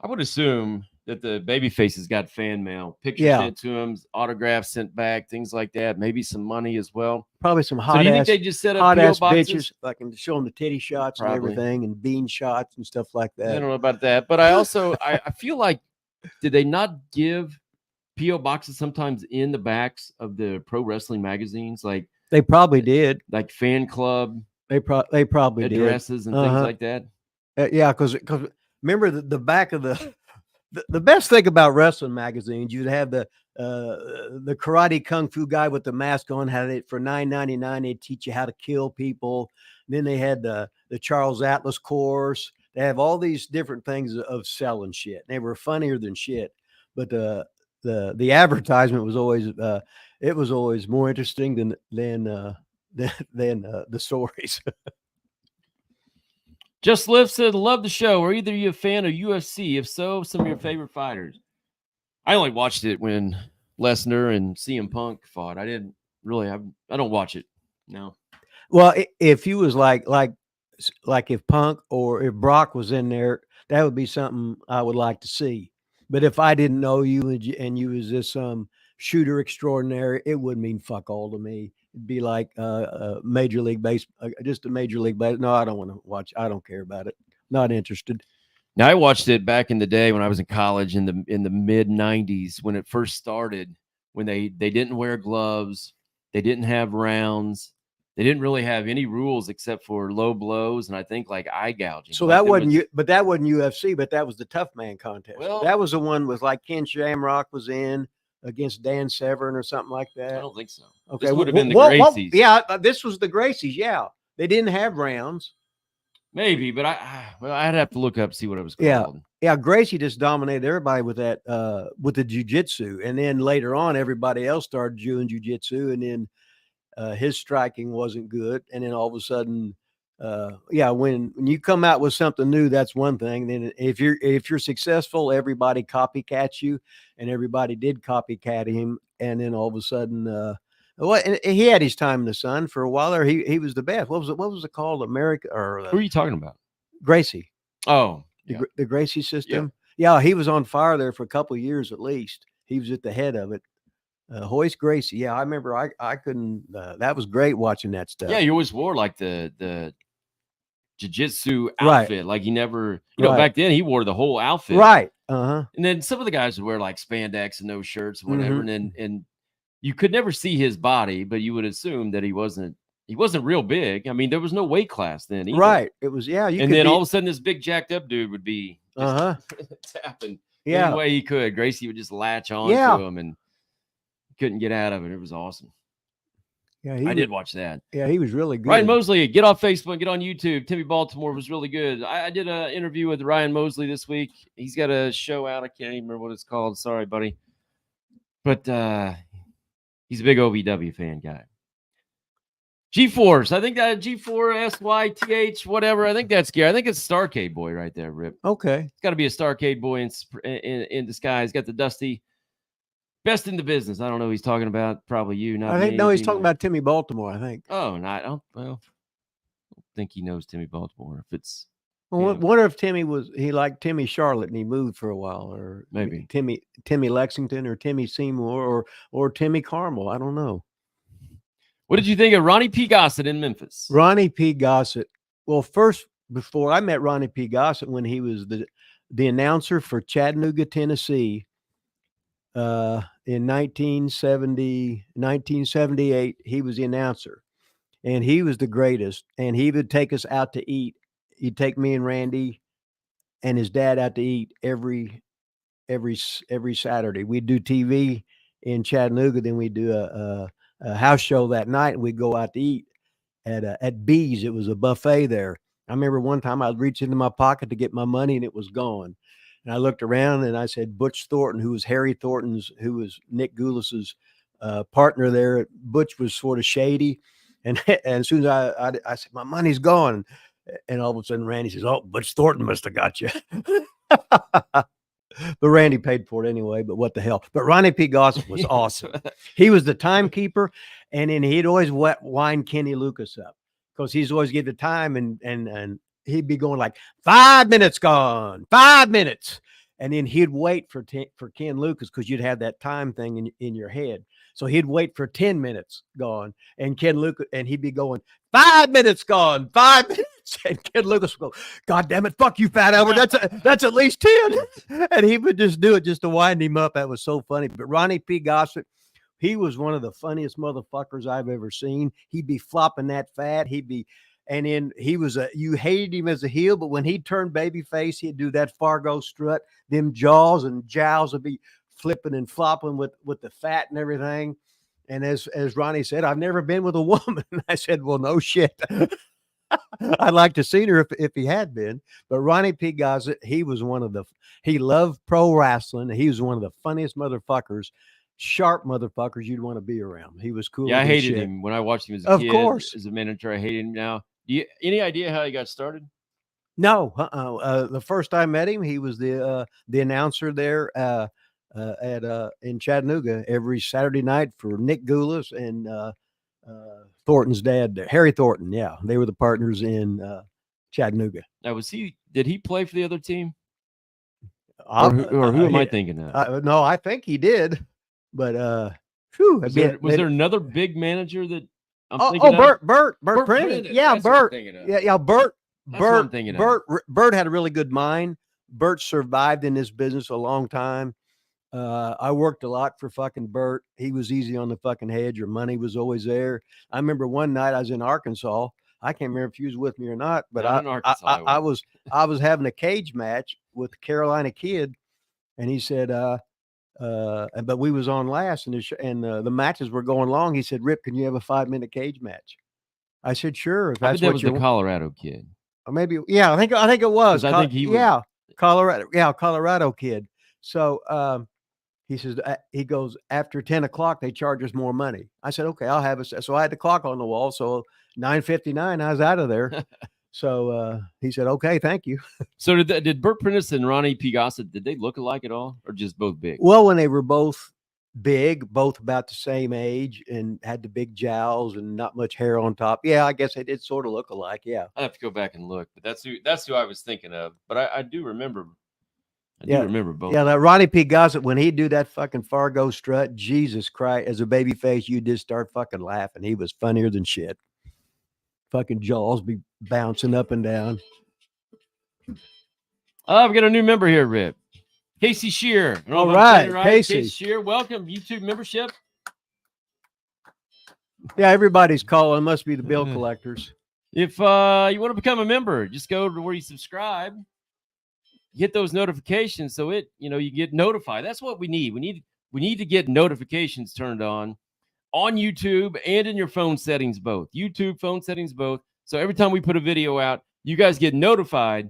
I would assume that the baby faces got fan mail, pictures sent to them, autographs sent back, things like that. Maybe some money as well. Probably some hot. So do you think they just set up PO boxes? Bitches, like and show them the titty shots and everything, and bean shots and stuff like that. I don't know about that, but I also I feel like, did they not give PO boxes sometimes in the backs of the pro wrestling magazines? Like they probably did, like fan club. They probably addresses did. And things like that. Yeah, because remember the back of the best thing about wrestling magazines, you'd have the karate kung fu guy with the mask on, had it for $9.99. They'd teach you how to kill people. And then they had the Charles Atlas course. They have all these different things of selling shit. They were funnier than shit, but the advertisement was always more interesting than the stories. Just Lift said, "Love the show. Are either you a fan of UFC? If so, some of your favorite fighters?" I only watched it when Lesnar and CM Punk fought. I didn't really. I don't watch it. No. Well, if you was like if Punk or if Brock was in there, that would be something I would like to see. But if I didn't know you and you was this shooter extraordinary, it wouldn't mean fuck all to me. It'd be like Major League Baseball, just a Major League Baseball. No, I don't want to watch. I don't care about it. Not interested. Now, I watched it back in the day when I was in college in the mid 90s when it first started, when they didn't wear gloves. They didn't have rounds. They didn't really have any rules except for low blows and I think like eye gouging. So that wasn't that wasn't UFC, but that was the Tough Man contest. Well, that was the one with like Ken Shamrock was in against Dan Severn or something like that. I don't think so. Okay, this would have been the Gracies. Yeah, this was the Gracies. Yeah, they didn't have rounds. Maybe, but I'd have to look up see what it was called. Yeah, Gracie just dominated everybody with that with the jiu-jitsu, and then later on, everybody else started doing jiu-jitsu, and then his striking wasn't good, and then all of a sudden, when you come out with something new, that's one thing. Then if you're successful, everybody copycats you, and everybody did copycat him, and then all of a sudden, Well, and he had his time in the sun for a while there. He was the best. What was it called? America or Who are you talking about? Gracie? Oh, The Gracie system. Yeah, he was on fire there for a couple of years at least. He was at the head of it. Hoist Gracie. Yeah, I remember. I couldn't. That was great watching that stuff. Yeah, he always wore like the jiu-jitsu Right. outfit. Like he never, you know, Right. back then he wore the whole outfit. Right. Uh-huh. And then some of the guys would wear like spandex and no shirts and whatever. Mhm. And you could never see his body, but you would assume that he wasn't real big. I mean, there was no weight class then either. Right. It was, yeah. You And could then be, all of a sudden this big jacked up dude would be just tapping yeah. any way he could. Gracie would just latch on Yeah. to him and couldn't get out of it. It was awesome. Yeah, I did watch that. Yeah, he was really good. Ryan Mosley, get off Facebook, get on YouTube. Timmy Baltimore was really good. I did an interview with Ryan Mosley this week. He's got a show out. I can't even remember what it's called. Sorry, buddy. But he's a big OVW fan guy. G-Force. I think that G4 SYTH, whatever. I think that's Gary. I think it's Starcade Boy right there, Rip. Okay. It's got to be a Starcade Boy in disguise. Got the dusty. Best in the business. I don't know who he's talking about. Probably you. Not I think me. no, he's talking about Timmy Baltimore. I think. Oh, not. I don't think he knows Timmy Baltimore. If it's Well, wonder if Timmy he liked Timmy Charlotte and he moved for a while, or maybe Timmy Lexington or Timmy Seymour or Timmy Carmel. I don't know. What did you think of Ronnie P. Gossett in Memphis? Ronnie P. Gossett. Well, first, before I met Ronnie P. Gossett, when he was the announcer for Chattanooga, Tennessee. In 1978, he was the announcer, and he was the greatest. And he would take us out to eat. He'd take me and Randy and his dad out to eat every Saturday. We'd do TV in Chattanooga, then we'd do a house show that night, and we'd go out to eat at B's. It was a buffet there. I remember one time I'd reach into my pocket to get my money, and it was gone. And I looked around and I said, Butch Thornton, who was Harry Thornton's, who was Nick Goulis's partner there. Butch was sort of shady. And as soon as I said, my money's gone. And all of a sudden Randy says, oh, Butch Thornton must have got you. But Randy paid for it anyway, but what the hell. But Ronnie P. Gossett was awesome. He was the timekeeper, and then he'd always wind Kenny Lucas up because he's always give the time, and he'd be going like 5 minutes gone, 5 minutes. And then he'd wait for Ken Lucas because you'd have that time thing in your head. So he'd wait for 10 minutes gone, and Ken Lucas, and he'd be going 5 minutes gone, 5 minutes. And Ken Lucas would go, God damn it, fuck you, Fat Albert. That's at least 10. And he would just do it just to wind him up. That was so funny. But Ronnie P. Gossett, he was one of the funniest motherfuckers I've ever seen. He'd be flopping that fat. And then you hated him as a heel, but when he turned babyface, he'd do that Fargo strut. Them jaws and jowls would be flipping and flopping with the fat and everything. And as Ronnie said, I've never been with a woman. I said, well, no shit. I'd like to see her if he had been. But Ronnie P. Gossett, he loved pro wrestling. He was one of the funniest motherfuckers, sharp motherfuckers you'd want to be around. He was cool. Yeah, I hated him when I watched him as a kid. Of course. As a manager, I hated him now. Any idea how he got started? No. The first I met him, he was the announcer there in Chattanooga every Saturday night for Nick Goulis and Thornton's dad, Harry Thornton. Yeah, they were the partners in Chattanooga. Now, did he play for the other team? Or who am I thinking of? No, I think he did. But was there another big manager that? Bert Prentice. Yeah, Bert. Yeah, Bert. Bert had a really good mind. Bert survived in this business a long time. I worked a lot for fucking Bert. He was easy on the fucking head. Your money was always there. I remember one night I was in Arkansas. I can't remember if he was with me or not, but I was having a cage match with the Carolina Kid, and he said, but we was on last, and the matches were going long. He said, Rip, can you have a 5-minute cage match? I said, sure. If that's that was the Colorado Kid. Or maybe, yeah, I think it was. I think he was. Yeah, Colorado Kid. So he says, he goes, after 10 o'clock, they charge us more money. I said, okay, I'll have it. So I had the clock on the wall. So 9:59, I was out of there. So he said, okay, thank you. So did Bert Prentice and Ronnie P. Gossett, did they look alike at all, or just both big? Well, when they were both big, both about the same age, and had the big jowls and not much hair on top. Yeah, I guess they did sort of look alike. Yeah. I have to go back and look, but that's who I was thinking of. But I do remember. I do Yeah. remember both. Yeah, that Ronnie P. Gossett, when he'd do that fucking Fargo strut, Jesus Christ, as a baby face, you just start fucking laughing. He was funnier than shit. Fucking jaws be bouncing up and down. I've got a new member here, Rip. Casey Shear. I don't know All if I'm saying right, it Casey. Shear, welcome. YouTube membership. Yeah, everybody's calling. Must be the bill collectors. If you want to become a member, just go to where you subscribe. Hit those notifications so you get notified. That's what we need. We need to get notifications turned on YouTube and in your phone settings both. YouTube, phone settings both. So every time we put a video out, you guys get notified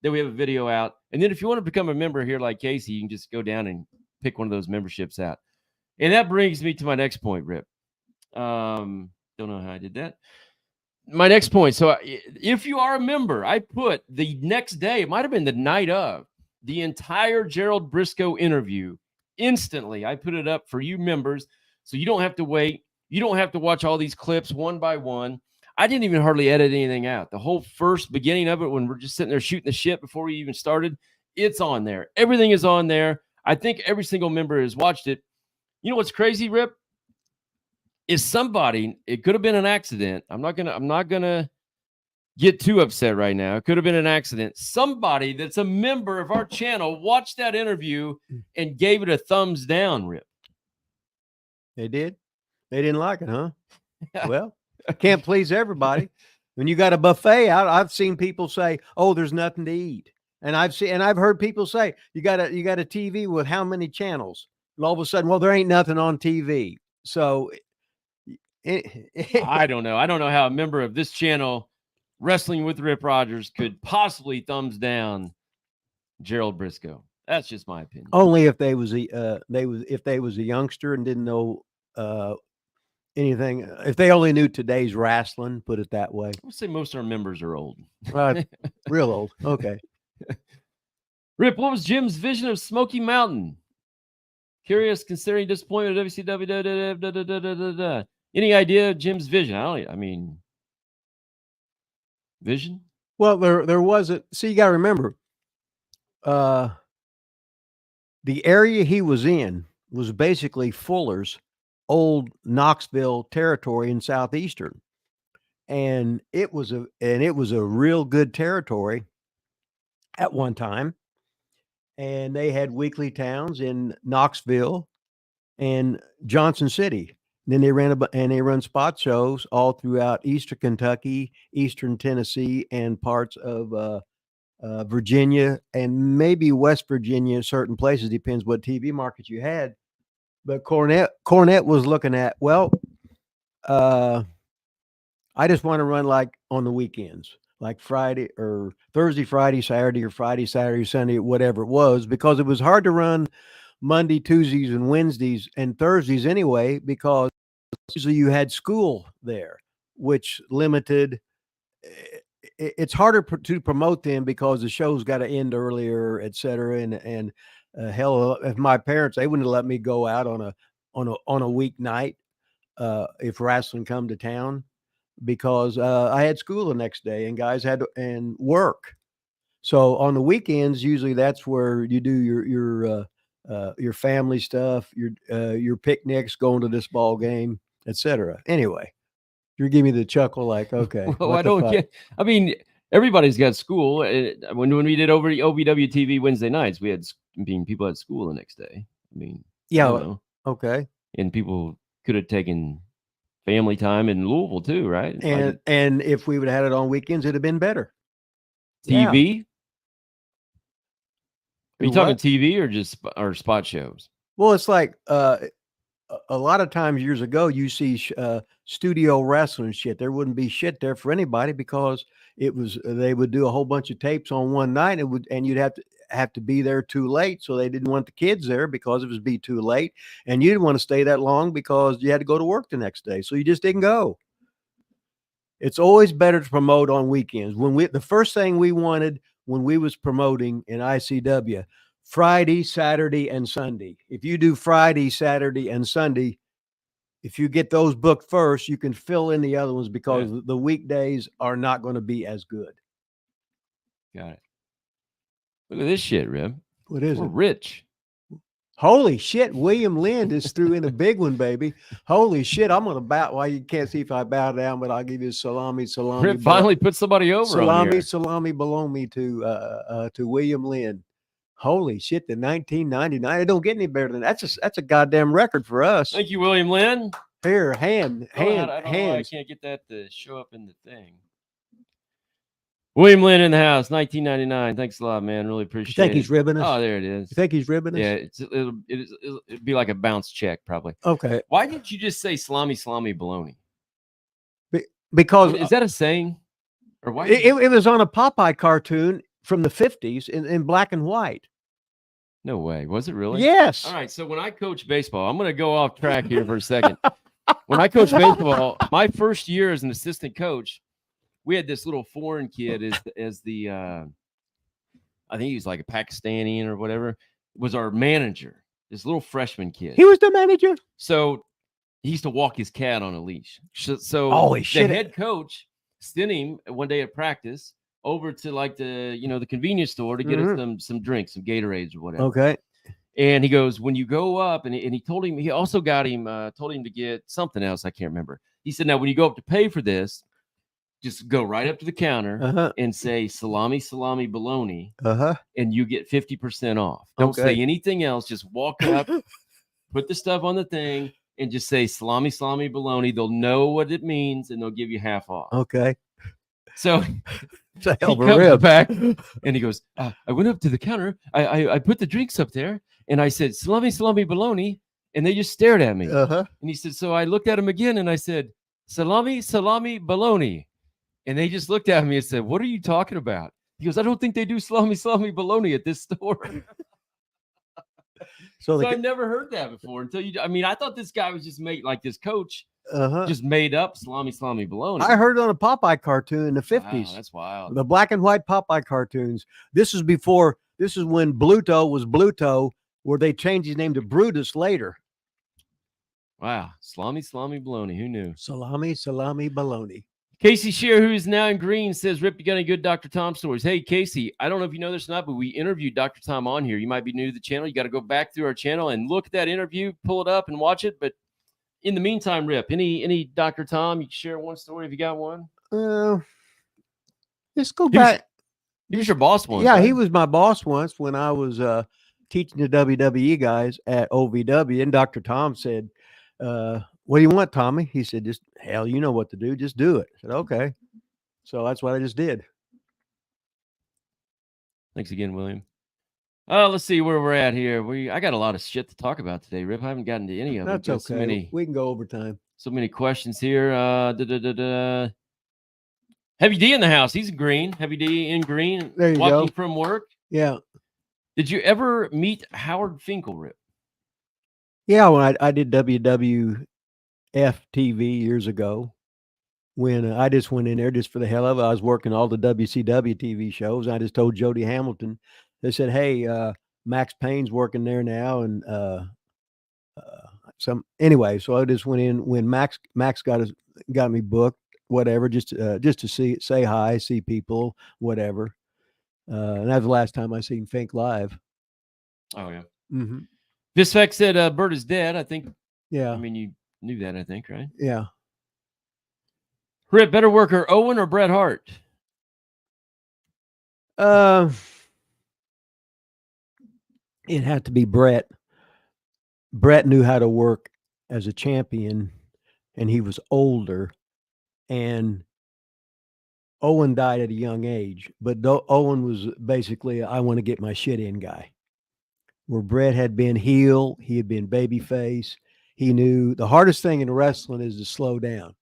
that we have a video out. And then if you want to become a member here like Casey, you can just go down and pick one of those memberships out. And that brings me to my next point, Rip. Don't know how I did that. My next point. So if you are a member, I put the next day, it might have been the night of, the entire Gerald Briscoe interview instantly. I put it up for you members so you don't have to wait. You don't have to watch all these clips one by one. I didn't even hardly edit anything out. The whole first beginning of it, when we're just sitting there shooting the shit before we even started, it's on there. Everything is on there. I think every single member has watched it. You know what's crazy, Rip? Is somebody, it could have been an accident. I'm not gonna get too upset right now. It could have been an accident. Somebody that's a member of our channel watched that interview and gave it a thumbs down, Rip. They did? They didn't like it, huh? Well, can't please everybody. When you got a buffet out, I've seen people say, "Oh, there's nothing to eat," and I've heard people say, "You got a TV with how many channels?" And all of a sudden, well, there ain't nothing on TV. So I don't know. I don't know how a member of this channel, Wrestling with Rip Rogers, could possibly thumbs down Gerald Briscoe. That's just my opinion. Only if they was a youngster and didn't know anything. If they only knew today's wrestling, put it that way. I would say most of our members are old. Real old. Okay. Rip, what was Jim's vision of Smoky Mountain? Curious, considering disappointment of WCW. Any idea of Jim's vision? I mean, vision? Well, there wasn't. See, you got to remember, the area he was in was basically Fuller's old Knoxville territory in Southeastern, and it was a real good territory at one time. And they had weekly towns in Knoxville and Johnson City. Then they run spot shows all throughout Eastern Kentucky, Eastern Tennessee, and parts of Virginia, and maybe West Virginia, certain places, depends what TV market you had. But Cornette was looking at, well, I just want to run like on the weekends, like Friday or Thursday, Friday, Saturday, or Friday, Saturday, Sunday, whatever it was, because it was hard to run Monday, Tuesdays, and Wednesdays and Thursdays anyway, because usually you had school there, which limited. It's harder to promote them because the show's got to end earlier, et cetera. And hell, if my parents, they wouldn't have let me go out on a weeknight if wrestling come to town, because I had school the next day and guys had and work. So on the weekends, usually that's where you do your family stuff, your picnics, going to this ball game, etc. Anyway, you're giving me the chuckle, like, okay. Well, I don't get. I mean, everybody's got school. When we did over OVW TV Wednesday nights, people had school the next day. I mean, yeah, okay. And people could have taken family time in Louisville too, right? And if we would have had it on weekends, it'd have been better. TV? Yeah. Are you talking TV or spot shows? Well, it's like a lot of times years ago, you see studio wrestling shit. There wouldn't be shit there for anybody because they would do a whole bunch of tapes on one night, and you'd have to be there too late. So they didn't want the kids there because it was be too late, and you didn't want to stay that long because you had to go to work the next day. So you just didn't go. It's always better to promote on weekends. The first thing we wanted when we was promoting in ICW, Friday, Saturday, and Sunday. If you do Friday, Saturday, and Sunday, if you get those booked first, you can fill in the other ones because the weekdays are not going to be as good. Got it. Look at this shit, Rib. What is We're it? rich. Holy shit. William Lynn just threw in a big one, baby. Holy shit. I'm going to bow. Well, you can't see if I bow down, but I'll give you salami. Rib finally put somebody over on here. Salami below me to William Lynn. Holy shit. The 1999. It don't get any better than that. That's a goddamn record for us. Thank you, William Lynn. Here, hands. I don't know why I can't get that to show up in the thing. William Lynn in the house, 1999. Thanks a lot, man. Really appreciate it. You think he's ribbing us? Oh, there it is. You think he's ribbing us? Yeah, it'd be like a bounce check, probably. Okay. Why didn't you just say salami bologna? Because is that a saying? Or why? It was on a Popeye cartoon from the 50s in black and white. No way. Was it really? Yes. All right. So when I coach baseball, I'm going to go off track here for a second. When I coached baseball, my first year as an assistant coach, we had this little foreign kid as the I think he was like a Pakistani or whatever, was our manager. This little freshman kid. He was the manager. So he used to walk his cat on a leash. So Holy the shit. head coach sent him one day at practice over to like the convenience store to get us some drinks, some Gatorades or whatever. Okay. And he goes, when you go up, and he told him, he also got him, told him to get something else. I can't remember. He said, now when you go up to pay for this, just go right up to the counter and say salami bologna, and you get 50% off. Don't say anything else. Just walk up, put the stuff on the thing, and just say salami bologna. They'll know what it means, and they'll give you half off. Okay. So it's a hell he of a comes rib. back, and he goes, I went up to the counter. I put the drinks up there, and I said salami bologna, and they just stared at me. And he said, so I looked at him again, and I said salami bologna. And they just looked at me and said, what are you talking about? He goes, I don't think they do salami bologna at this store. So I've never heard that before until you. I mean, I thought this guy was just made like this coach just made up salami bologna. I heard it on a Popeye cartoon in the 50s. Wow, that's wild. The black and white Popeye cartoons. This is when Bluto was Bluto, where they changed his name to Brutus later. Wow. Salami bologna. Who knew? Salami bologna. Casey Shear, who's now in green, says, Rip, you got any good Dr. Tom stories? Hey, Casey, I don't know if you know this or not, but we interviewed Dr. Tom on here. You might be new to the channel. You got to go back through our channel and look at that interview, pull it up and watch it. But in the meantime, Rip, any Dr. Tom, you can share one story if you got one? Let's go back. He was your boss once. Yeah, right? he was my boss once when I was teaching the WWE guys at OVW. And Dr. Tom said, what do you want, Tommy? He said, just hell, you know what to do. Just do it. I said, okay. So that's what I just did. Thanks again, William. Let's see where we're at here. I got a lot of shit to talk about today, Rip. I haven't gotten to any of them. That's okay. We can go overtime. So many questions here. Heavy D in the house. He's green. Heavy D in green. There you watching go. From work. Yeah. Did you ever meet Howard Finkel, Rip? Yeah, when I did WWF TV years ago, when I just went in there just for the hell of it. I was working all the WCW TV shows. I just told Jody Hamilton, they said, hey, Max Payne's working there now. And anyway, so I just went in when Max got me booked, whatever, just to say hi, see people, whatever. And that was the last time I seen Fink live. Oh, yeah. Mm-hmm. Visfek said Bert is dead. I think. Yeah. I mean, you knew that, I think, right? Yeah. Rip, better worker, Owen or Bret Hart? It had to be Bret. Bret knew how to work as a champion, and he was older. And Owen died at a young age, but Owen was basically I want to get my shit in guy. Where Bret had been heel, he had been babyface. He knew the hardest thing in wrestling is to slow down.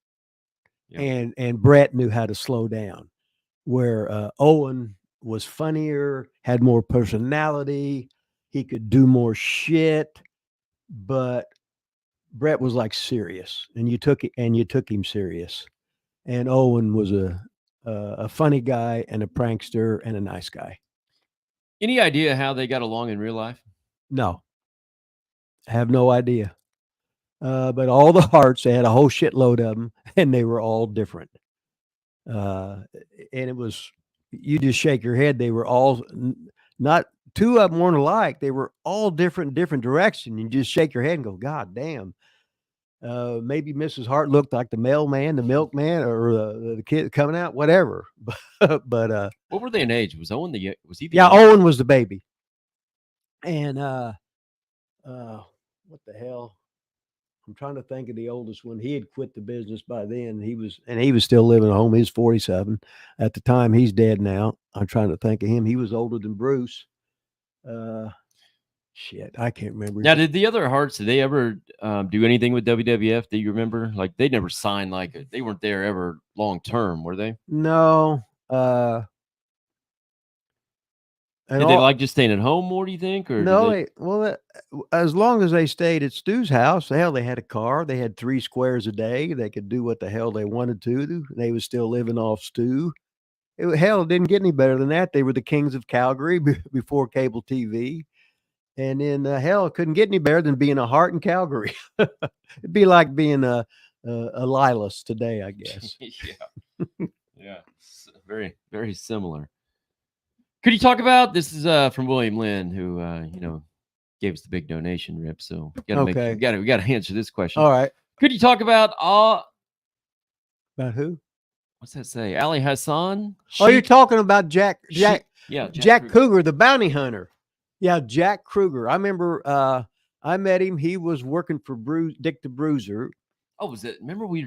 Yeah. And Bret knew how to slow down. Where Owen was funnier, had more personality, he could do more shit, but Bret was like serious, and you took him serious. And Owen was a funny guy and a prankster and a nice guy. Any idea how they got along in real life? No, have no idea. But all the Hearts, they had a whole shitload of them, and they were all different. And it was, you just shake your head. They were all not, two of them weren't alike. They were all different direction. You just shake your head and go, God damn. Maybe Mrs. Hart looked like the mailman, the milkman, or the kid coming out, whatever. But what were they in age? Was Owen was he? Yeah, Owen was the baby. And what the hell? I'm trying to think of the oldest one. He had quit the business by then. He was still living at home. He's 47 at the time. He's dead now. I'm trying to think of him. He was older than Bruce. Shit, I can't remember. Now, did the other Hearts, did they ever do anything with WWF? Do you remember? Like, they never signed, they weren't there ever long term, were they? No. Did they like just staying at home more, do you think? Or no, as long as they stayed at Stu's house, hell, they had a car. They had 3 squares a day. They could do what the hell they wanted to. They was still living off Stu. Hell, it didn't get any better than that. They were the kings of Calgary before cable TV. And then, hell, it couldn't get any better than being a Hart in Calgary. It'd be like being a Lilas today, I guess. Yeah. Yeah. Very, very similar. Could you talk about, this is from William Lynn, who gave us the big donation, Rip. So we got to answer this question. All right. Could you talk about about who? What's that say? Ali Hassan? Oh, you're talking about Jack Jack Cougar, the bounty hunter. Yeah, Jack Kruger. I remember I met him. He was working for Dick the Bruiser. Oh, was that the one we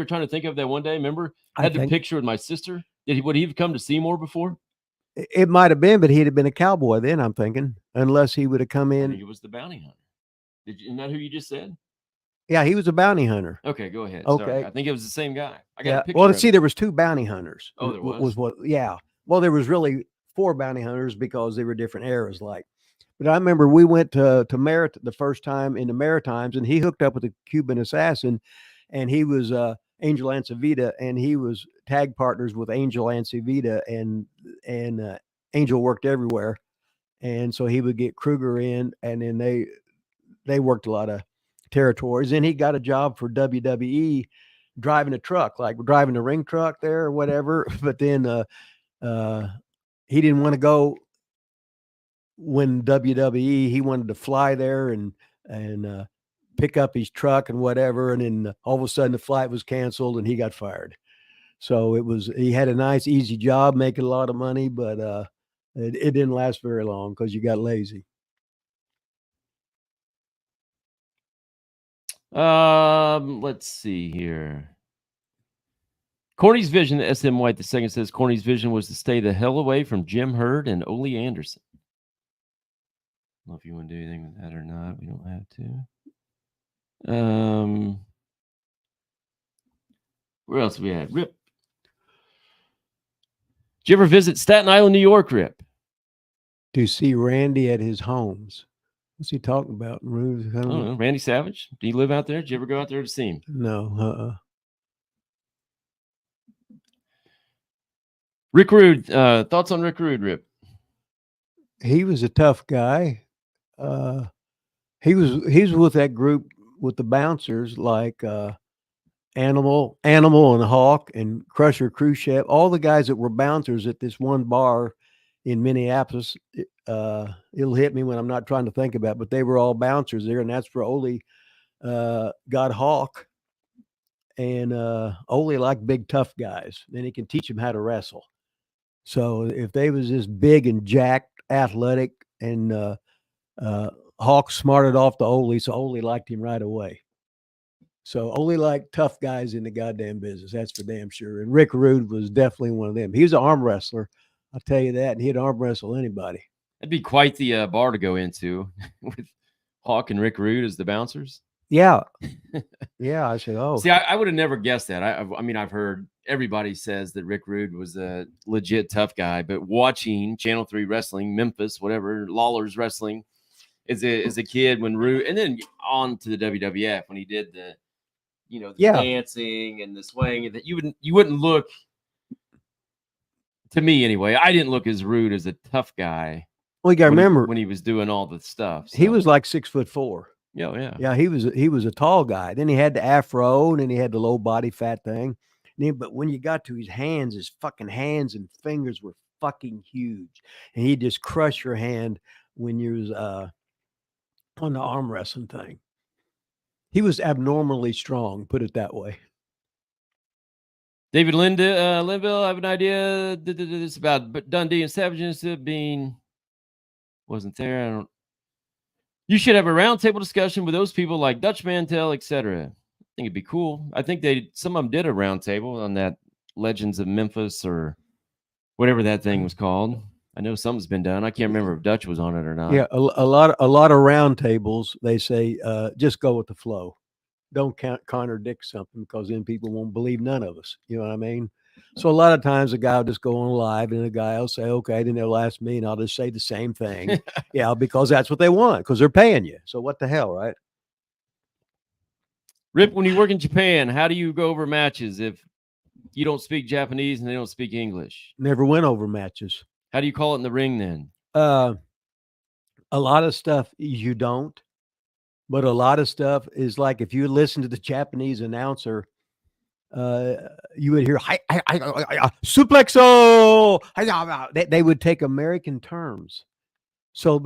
were trying to think of that one day? Remember? I had the picture with my sister. Would he have come to Seymour before? It might have been, but he'd have been a cowboy then, I'm thinking, unless he would have come in. I think it was the bounty hunter. Isn't that who you just said? Yeah, he was a bounty hunter. Okay, go ahead. Okay. Sorry. I think it was the same guy. I got a picture. Well, see, there was 2 bounty hunters. Oh, there was? Yeah. Well, there was really 4 bounty hunters because they were different eras, But I remember we went to Merit the first time in the Maritimes, and he hooked up with a Cuban assassin, and he was Angel Ancevita, and he was tag partners with Angel Ancevita, and Angel worked everywhere, and so he would get Kruger in, and then they worked a lot of territories. And he got a job for WWE driving a truck, like driving a ring truck there or whatever. But then he didn't want to go when WWE. He wanted to fly there and pick up his truck and whatever. And then all of a sudden the flight was canceled and he got fired. So he had a nice, easy job, making a lot of money, but it didn't last very long because you got lazy. Let's see here. Corny's vision, SM White II says Corny's vision was to stay the hell away from Jim Herd and Ole Anderson. I don't know if you want to do anything with that or not. We don't have to. Where else we had? Rip. Did you ever visit Staten Island, New York, Rip? To see Randy at his homes. What's he talking about? I don't know. Randy Savage? Do you live out there? Did you ever go out there to see him? No. Rick Rude. Thoughts on Rick Rude, Rip? He was a tough guy. He was with that group with the bouncers like Animal and Hawk and Crusher Khrushchev, all the guys that were bouncers at this one bar in Minneapolis. It'll hit me when I'm not trying to think about it, but they were all bouncers there, and that's where Ole got Hawk. And Ole liked big, tough guys. Then he can teach them how to wrestle. So if they was this big and jacked, athletic, and Hawk smarted off to Ole, so Ole liked him right away. So Ole liked tough guys in the goddamn business. That's for damn sure. And Rick Rude was definitely one of them. He was an arm wrestler. I'll tell you that. And he'd arm wrestle anybody. That'd be quite the bar to go into with Hawk and Rick Rude as the bouncers. Yeah. Yeah. I said, oh. See, I would have never guessed that. I mean, I've heard everybody says that Rick Rude was a legit tough guy, but watching Channel 3 wrestling, Memphis, whatever, Lawler's wrestling as a kid when Rude, and then on to the WWF when he did the dancing and the swing, and that you wouldn't look To me, anyway, I didn't look as rude as a tough guy. Well, you got to remember when he was doing all the stuff. he so. was like 6'4". Yeah. Yeah, he was a tall guy. Then he had the afro, and then he had the low body fat thing. But when you got to his fucking hands and fingers were fucking huge, and he'd just crush your hand when you was on the arm wrestling thing. He was abnormally strong, put it that way. David Linville, I have an idea. It's about Dundee and Savage being wasn't there. I don't. You should have a roundtable discussion with those people like Dutch Mantel, etc. I think it'd be cool. I think some of them did a roundtable on that Legends of Memphis or whatever that thing was called. I know something's been done. I can't remember if Dutch was on it or not. Yeah, a lot of roundtables. They say just go with the flow. Don't contradict something, because then people won't believe none of us. You know what I mean? So a lot of times a guy will just go on live, and a guy will say, okay, then they'll ask me, and I'll just say the same thing. Yeah, because that's what they want, because they're paying you. So what the hell, right? Rip, when you work in Japan, how do you go over matches if you don't speak Japanese and they don't speak English? Never went over matches. How do you call it in the ring then? A lot of stuff you don't. But a lot of stuff is like, if you listen to the Japanese announcer, you would hear suplexo. They would take American terms. So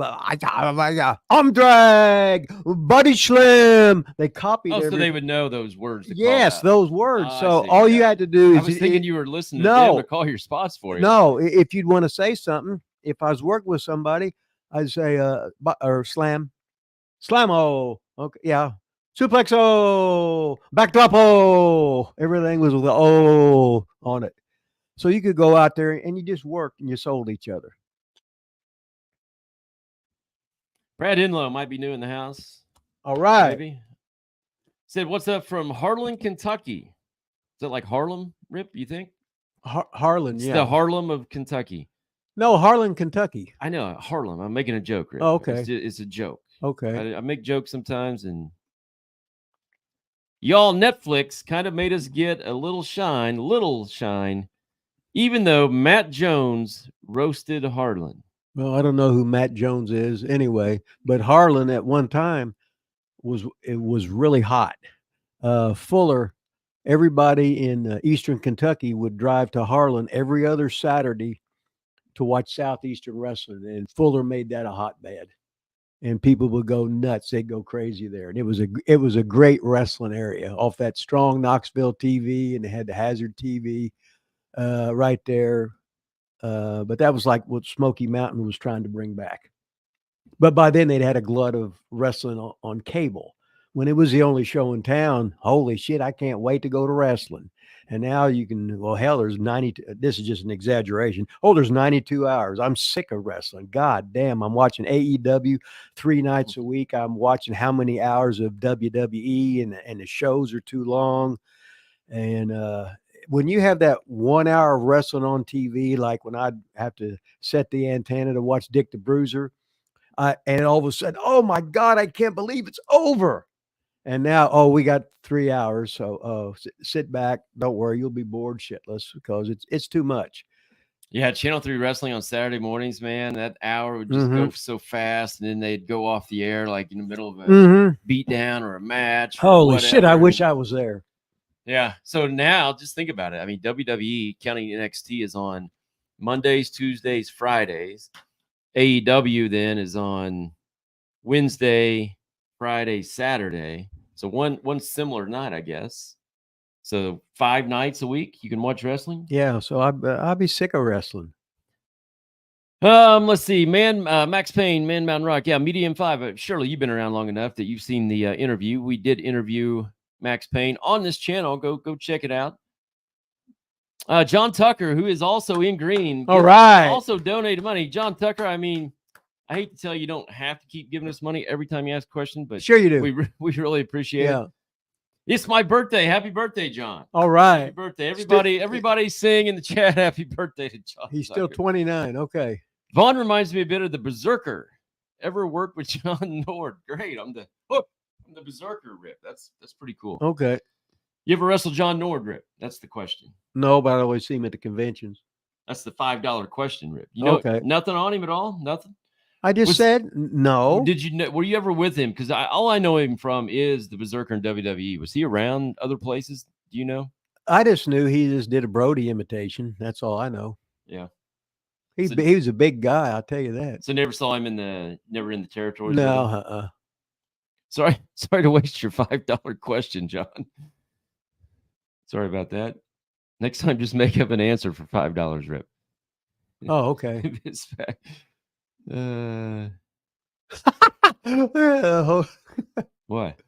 arm drag, body slam. They copied. So they would know those words. Yes, those words. So see. all you had to do is. I was thinking you were listening to them to call your spots for you. No, if you'd want to say something, if I was working with somebody, I'd say or slam. Slammo. Okay, yeah. Suplexo. Backdropo. Everything was with the O on it. So you could go out there and you just worked and you sold each other. Brad Inlow might be new in the house. All right. Maybe. Said, what's up from Harlan, Kentucky? Is that like Harlem, Rip, you think? Harlan, it's yeah. the Harlem of Kentucky. No, Harlan, Kentucky. I know, Harlem. I'm making a joke, Rip. Oh, okay. It's a joke. Okay. I make jokes sometimes, and y'all, Netflix kind of made us get a little shine, even though Matt Jones roasted Harlan. Well, I don't know who Matt Jones is anyway, but Harlan at one time was really hot. Fuller, everybody in Eastern Kentucky would drive to Harlan every other Saturday to watch Southeastern wrestling, and Fuller made that a hotbed. And people would go nuts. They'd go crazy there. And it was a great wrestling area off that strong Knoxville TV, and they had the Hazard TV right there. But that was like what Smoky Mountain was trying to bring back. But by then they'd had a glut of wrestling on cable. When it was the only show in town, holy shit, I can't wait to go to wrestling. And now you can, well, hell, there's 90. This is just an exaggeration. Oh, there's 92 hours. I'm sick of wrestling. God damn, I'm watching AEW 3 nights a week. I'm watching how many hours of WWE, and the shows are too long. And when you have that 1 hour of wrestling on TV, like when I'd have to set the antenna to watch Dick the Bruiser, and all of a sudden, oh my God, I can't believe it's over. And now, we got 3 hours. So sit back. Don't worry. You'll be bored shitless because it's too much. Yeah, Channel 3 wrestling on Saturday mornings, man. That hour would just go so fast, and then they'd go off the air like in the middle of a beat down or a match. Holy shit, I wish I was there. Yeah. So now just think about it. I mean, WWE, counting NXT, is on Mondays, Tuesdays, Fridays. AEW then is on Wednesday, Friday, Saturday. So one similar night, I guess. So 5 nights a week you can watch wrestling. Yeah. So I'll be sick of wrestling. Let's see, Max Payne, Man Mountain Rock. Yeah, Medium 5. Surely you've been around long enough that you've seen the interview. We did interview Max Payne on this channel. Go check it out. John Tucker, who is also in green. All right. Also donated money. John Tucker, I mean, I hate to tell you, don't have to keep giving us money every time you ask a question, but sure you do. We really appreciate it. It's my birthday. Happy birthday, John. All right. Happy birthday. Everybody sing in the chat happy birthday to John. He's Tucker. still 29. Okay. Vaughn reminds me a bit of the Berserker. Ever worked with John Nord? Great. I'm the Berserker, Rip. That's pretty cool. Okay. You ever wrestle John Nord, Rip? That's the question. No, but I always see him at the conventions. That's the $5 question, Rip. You know, Okay. nothing on him at all? Nothing? I just said no. Did you know, were you ever with him? Because all I know him from is the Berserker in WWE. Was he around other places? Do you know? I just knew he just did a Brody imitation. That's all I know. Yeah. He was a big guy, I'll tell you that. So never saw him in the territories? No, Sorry to waste your $5 question, John. Sorry about that. Next time, just make up an answer for $5, Rip. Oh, okay. What?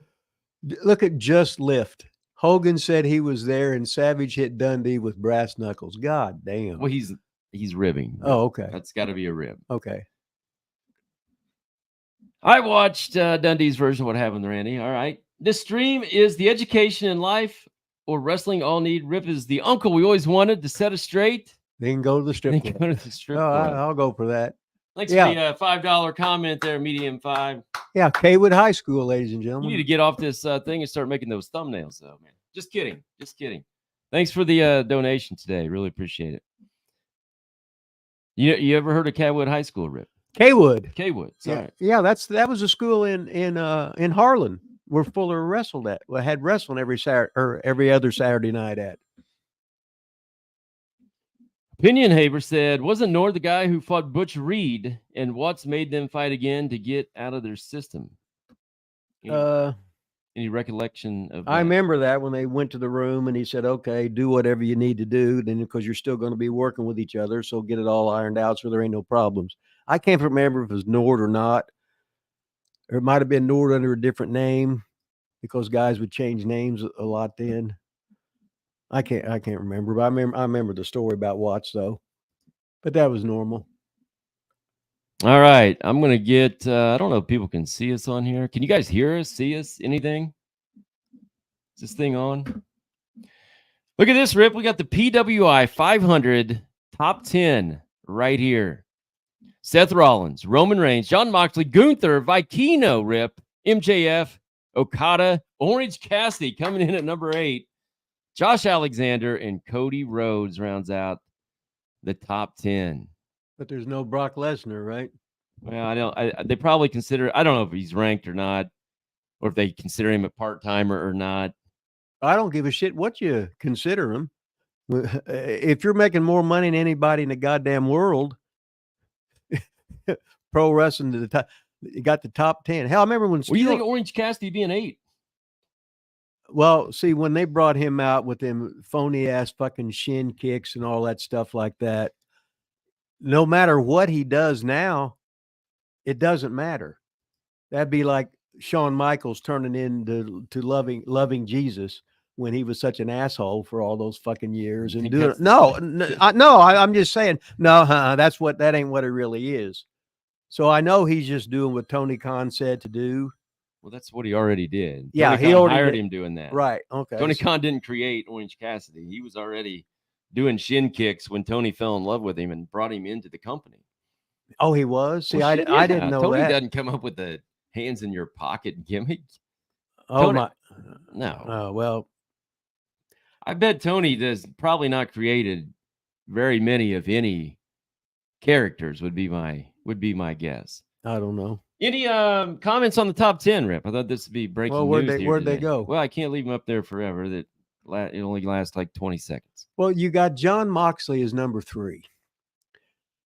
Look at Just Lift. Hogan said he was there, and Savage hit Dundee with brass knuckles. God damn. Well, he's ribbing. Oh, okay. That's got to be a rib. Okay. I watched Dundee's version of What Happened to Randy. All right. This stream is the education in life or wrestling all need. Rip is the uncle we always wanted to set us straight. They can go to the strip club. Go to the strip Oh, club. I'll go for that. Thanks for the $5 comment there, Medium 5. Yeah, Kaywood High School, ladies and You gentlemen. need to get off this thing and start making those thumbnails, though, man. Just kidding. Thanks for the donation today. Really appreciate it. You ever heard of Kaywood High School, Rip? Kaywood. Sorry. Yeah, that was a school in Harlan where Fuller wrestled at. Well, had wrestling every Saturday or every other Saturday night at. Opinion Haber said, wasn't Nord the guy who fought Butch Reed and Watts made them fight again to get out of their system? Any recollection of that? I remember that when they went to the room and he said, okay, do whatever you need to do. Then because you're still going to be working with each other. So get it all ironed out so there ain't no problems. I can't remember if it was Nord or not. Or it might have been Nord under a different name because guys would change names a lot then. I can't remember, but I remember the story about Watts though. But that was normal. All right. I'm going to get, I don't know if people can see us on here. Can you guys hear us, see us, anything? Is this thing on? Look at this, Rip. We got the PWI 500 top 10 right here. Seth Rollins, Roman Reigns, Jon Moxley, Gunther, Vikino, Rip, MJF, Okada, Orange Cassidy coming in at number 8. Josh Alexander and Cody Rhodes rounds out the top 10. But there's no Brock Lesnar, right? Well, they probably consider, I don't know if he's ranked or not, or if they consider him a part-timer or not. I don't give a shit what you consider him. If you're making more money than anybody in the goddamn world, pro wrestling to the top, you got the top 10. Hell, I remember when. What do you think of Orange Cassidy being 8? Well, see, when they brought him out with them phony ass fucking shin kicks and all that stuff like that, no matter what he does now, it doesn't matter. That'd be like Shawn Michaels turning into loving Jesus when he was such an asshole for all those fucking years and doing it. I'm just saying, that ain't what it really is. So I know he's just doing what Tony Khan said to do. Well, that's what he already did. Yeah, Tony he Khan already hired him doing that. Right. Okay. Tony Khan didn't create Orange Cassidy. He was already doing shin kicks when Tony fell in love with him and brought him into the company. Oh, he was? See, well, I didn't know Tony that. doesn't come up with the hands in your pocket gimmick. Oh, Tony, my. No. Oh, well. I bet Tony does probably not created very many of any characters would be my guess. I don't know. Any comments on the top 10, Rip? I thought this would be breaking news. Where'd they go? Well, I can't leave them up there forever. It only lasts like 20 seconds. Well, you got Jon Moxley as number 3.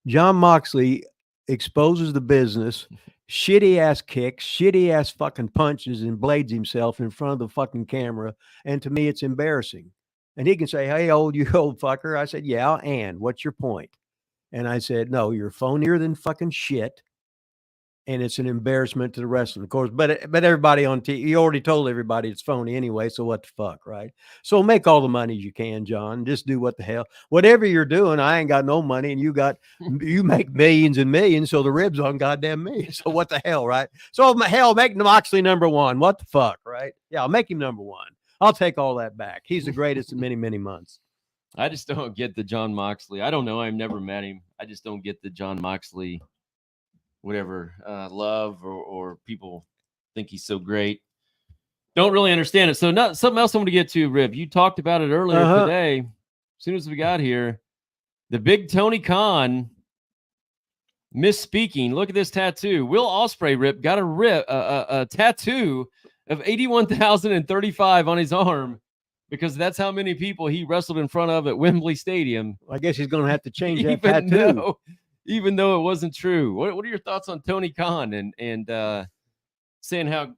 Jon Moxley exposes the business, shitty ass kicks, shitty ass fucking punches, and blades himself in front of the fucking camera. And to me, it's embarrassing. And he can say, "Hey, you old fucker." I said, "Yeah, and what's your point?" And I said, "No, you're phonier than fucking shit. And it's an embarrassment to the wrestling, of course." But everybody on TV, you already told everybody it's phony anyway. So what the fuck, right? So make all the money you can, John. Just do what the hell, whatever you're doing. I ain't got no money, and you make millions and millions. So the ribs on goddamn me. So what the hell, right? So hell, make Moxley number 1. What the fuck, right? Yeah, I'll make him number 1. I'll take all that back. He's the greatest in many, many months. I just don't get the Jon Moxley. I don't know. I've never met him. I just don't get the Jon Moxley. Whatever, love or people think he's so great. Don't really understand it. So something else I want to get to, Rip. You talked about it earlier today. As soon as we got here, The big Tony Khan misspeaking. Look at this tattoo. Will Ospreay got a tattoo of 81,035 on his arm because that's how many people he wrestled in front of at Wembley Stadium. I guess he's going to have to change that tattoo. Even though it wasn't true. What are your thoughts on Tony Khan and saying how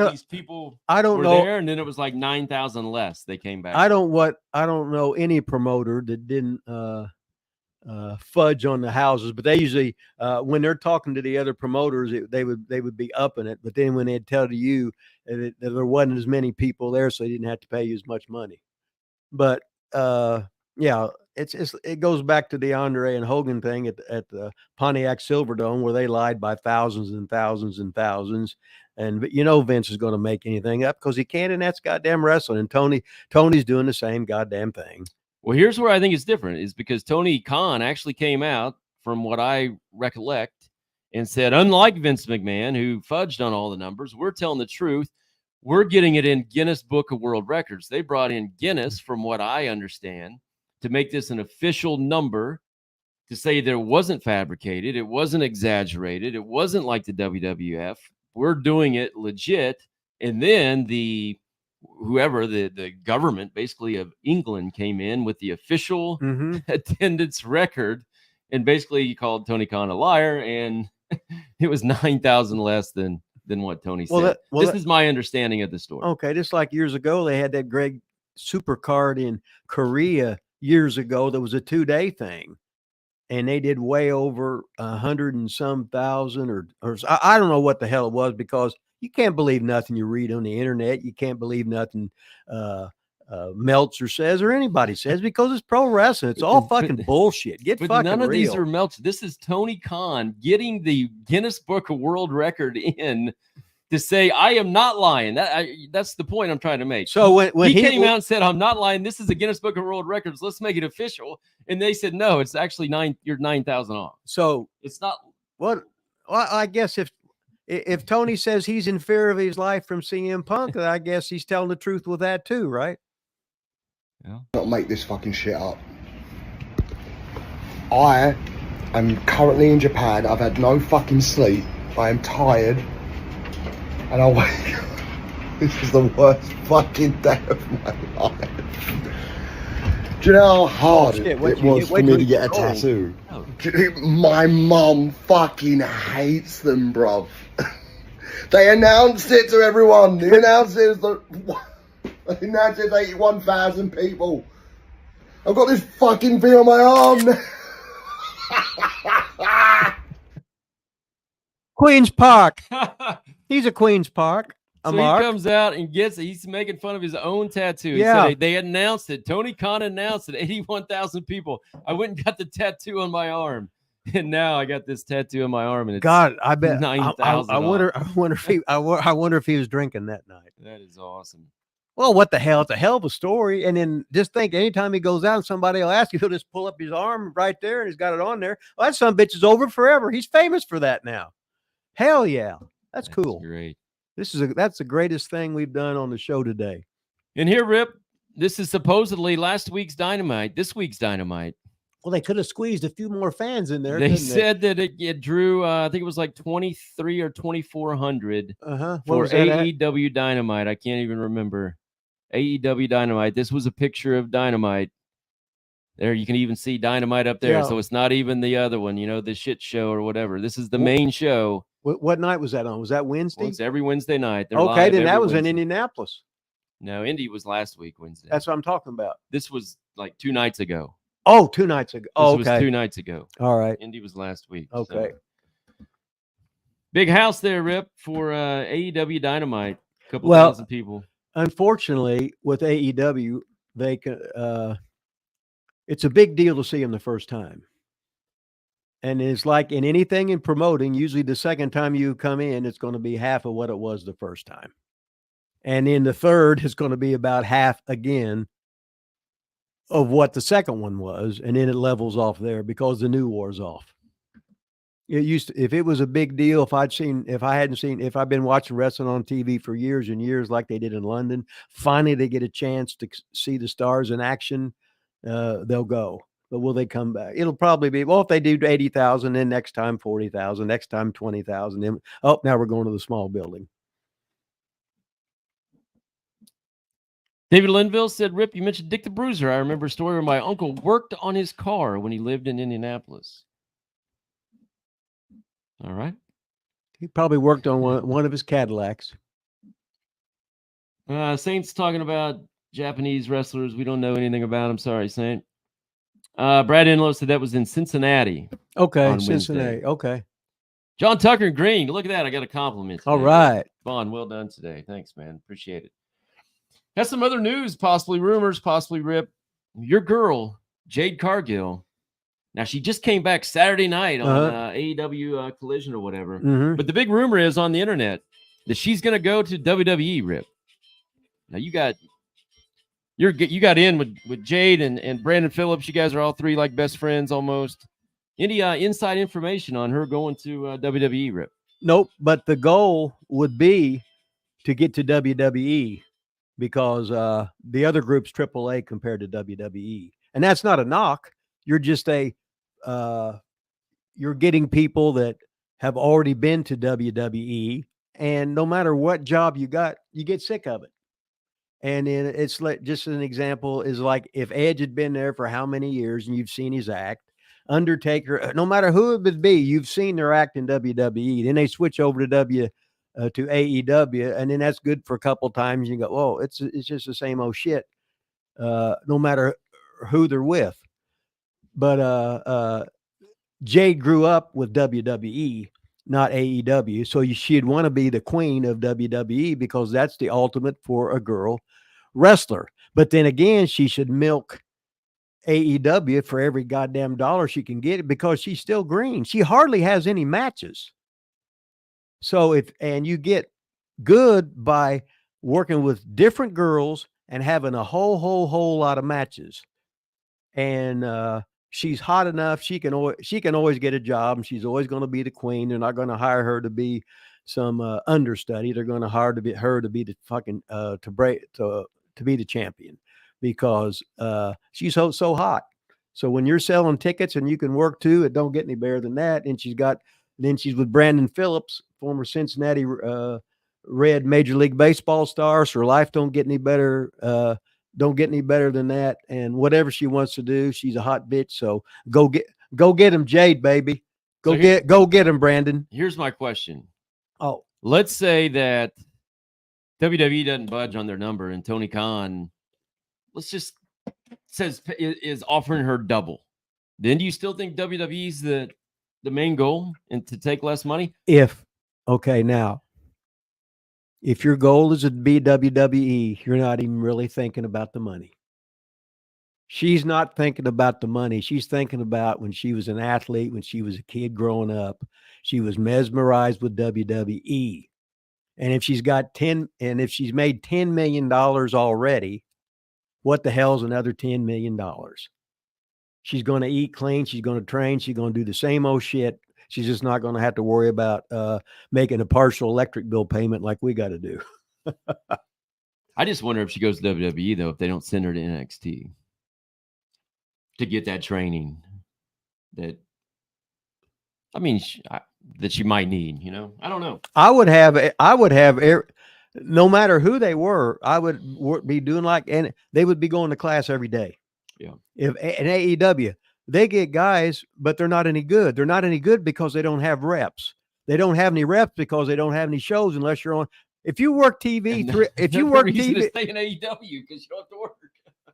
these people were there, and then it was like 9,000 less they came back? I don't know any promoter that didn't fudge on the houses, but they usually when they're talking to the other promoters, they would be upping it. But then when they'd tell you that there wasn't as many people there, so they didn't have to pay you as much money. But yeah, it goes back to the Andre and Hogan thing at the Pontiac Silverdome, where they lied by thousands and thousands and thousands. And Vince is going to make anything up because he can, and that's goddamn wrestling. And Tony's doing the same goddamn thing. Well, here's where I think it's different, is because Tony Khan actually came out, from what I recollect, and said, unlike Vince McMahon, who fudged on all the numbers, we're telling the truth. We're getting it in Guinness Book of World Records. They brought in Guinness, from what I understand, to make this an official number, to say that it wasn't fabricated, it wasn't exaggerated, it wasn't like the WWF. We're doing it legit. And then the government basically of England came in with the official attendance record, and basically called Tony Khan a liar, and it was 9,000 less than what Tony said. This is my understanding of the story. Okay, just like years ago, they had that Greg Supercard in Korea years ago. That was a 2-day thing, and they did way over 100 and some thousand, or I don't know what the hell it was, because you can't believe nothing you read on the internet. You can't believe nothing Meltzer says or anybody says, because it's pro wrestling. It's all fucking bullshit. Get fucking none of real. These are Meltzer. This is Tony Khan getting the Guinness Book of World Record in to say, I am not lying. That's the point I'm trying to make. So when he came out and said, I'm not lying, this is a Guinness Book of World Records, let's make it official. And they said, no, it's actually you're 9,000 off. So it's not. Well, I guess if Tony says he's in fear of his life from CM Punk, I guess he's telling the truth with that too, right? Yeah. Not make this fucking shit up. I am currently in Japan. I've had no fucking sleep. I am tired. And I wake up. This is the worst fucking day of my life. Do you know how hard it was for me to get a tattoo? Oh. My mum fucking hates them, bruv. They announced it to everyone. They announced it as they announced it to 81,000 people. I've got this fucking thing on my arm. Queen's Park. He's a Queen's Park. So he comes out and he's making fun of his own tattoo. Yeah. They announced it. Tony Khan announced it. 81,000 people. I went and got the tattoo on my arm, and now I got this tattoo on my arm, and it's God, I bet 9,000. I wonder if he was drinking that night. That is awesome. Well, what the hell? It's a hell of a story. And then just think, anytime he goes out and somebody will ask you, he'll just pull up his arm right there, and he's got it on there. Well, that son of a bitch is over forever. He's famous for that now. Hell yeah. That's cool. Great. That's the greatest thing we've done on the show today. And here, Rip, this is supposedly last week's Dynamite, this week's Dynamite. Well, they could have squeezed a few more fans in there. They said that it drew, I think it was like 23 or 2,400 for AEW Dynamite. I can't even remember. AEW Dynamite. This was a picture of Dynamite. There, you can even see Dynamite up there. Yeah. So it's not even the other one, the shit show or whatever. This is the main show. What night was that on? Was that Wednesday? Well, it's every Wednesday night. Okay, then that was in Indianapolis. No, Indy was last week, Wednesday. That's what I'm talking about. This was like 2 nights ago. Oh, 2 nights ago. Oh, this was 2 nights ago. All right. Indy was last week. Okay. So. Big house there, Rip, for AEW Dynamite. A couple thousand people. Unfortunately, with AEW, it's a big deal to see them the first time. And it's like in anything in promoting, usually the second time you come in, it's going to be half of what it was the first time. And in the third, it's going to be about half again of what the second one was. And then it levels off there because the new war's off. It used to, if it was a big deal, if I'd been watching wrestling on TV for years and years, like they did in London, finally they get a chance to see the stars in action, they'll go. But will they come back? It'll probably be, well, if they do 80,000, then next time 40,000, next time 20,000. Then, oh, now we're going to the small building. David Linville said, Rip, you mentioned Dick the Bruiser. I remember a story where my uncle worked on his car when he lived in Indianapolis. All right. He probably worked on one of his Cadillacs. Saint's talking about Japanese wrestlers. We don't know anything about them. Sorry, Saint. Brad Enlow said that was in Cincinnati. Okay, on Cincinnati. Wednesday. Okay. John Tucker and Green. Look at that. I got a compliment today. All right. Vaughn, well done today. Thanks, man. Appreciate it. Has some other news, possibly rumors, possibly Rip. Your girl, Jade Cargill. Now, she just came back Saturday night on AEW Collision or whatever. Mm-hmm. But the big rumor is on the internet that she's going to go to WWE, Rip. Now, you got in with Jade and Brandon Phillips. You guys are all three like best friends almost. Any inside information on her going to WWE, Rip? Nope. But the goal would be to get to WWE because the other group's AAA compared to WWE. And that's not a knock. You're just you're getting people that have already been to WWE. And no matter what job you got, you get sick of it. And then it's like, just an example is like if Edge had been there for how many years and you've seen his act, Undertaker, no matter who it would be, you've seen their act in WWE. Then they switch over to AEW, and then that's good for a couple times. You go, oh, it's just the same old shit, no matter who they're with. But Jade grew up with WWE, not AEW, so she'd want to be the queen of WWE because that's the ultimate for a girl wrestler. But then again, she should milk AEW for every goddamn dollar she can get because she's still green. She hardly has any matches. So and you get good by working with different girls and having a whole lot of matches. And she's hot enough. She can always get a job, and she's always going to be the queen. They're not going to hire her to be some understudy. They're going to hire her to be the fucking to be the champion because she's so hot. So when you're selling tickets and you can work too, it don't get any better than that. And she's with Brandon Phillips, former Cincinnati Red Major League Baseball star. So her life don't get any better. Don't get any better than that. And whatever she wants to do, she's a hot bitch. So go get him, Jade, baby. Go get him, Brandon. Here's my question. Oh, let's say that WWE doesn't budge on their number and Tony Khan, is offering her double. Then do you still think WWE's the main goal and to take less money? If your goal is to be WWE, you're not even really thinking about the money. She's not thinking about the money. She's thinking about when she was an athlete, when she was a kid growing up, she was mesmerized with WWE. And if she's made $10 million already, what the hell's another $10 million? She's going to eat clean. She's going to train. She's going to do the same old shit. She's just not going to have to worry about making a partial electric bill payment like we got to do. I just wonder if she goes to WWE, though, if they don't send her to NXT to get that training that she might need, I don't know. I would have, no matter who they were, I would be doing and they would be going to class every day. Yeah. If an AEW, they get guys, but they're not any good. They're not any good because they don't have reps. They don't have any reps because they don't have any shows unless you're on. If you work TV, to stay in AEW because you don't have to work.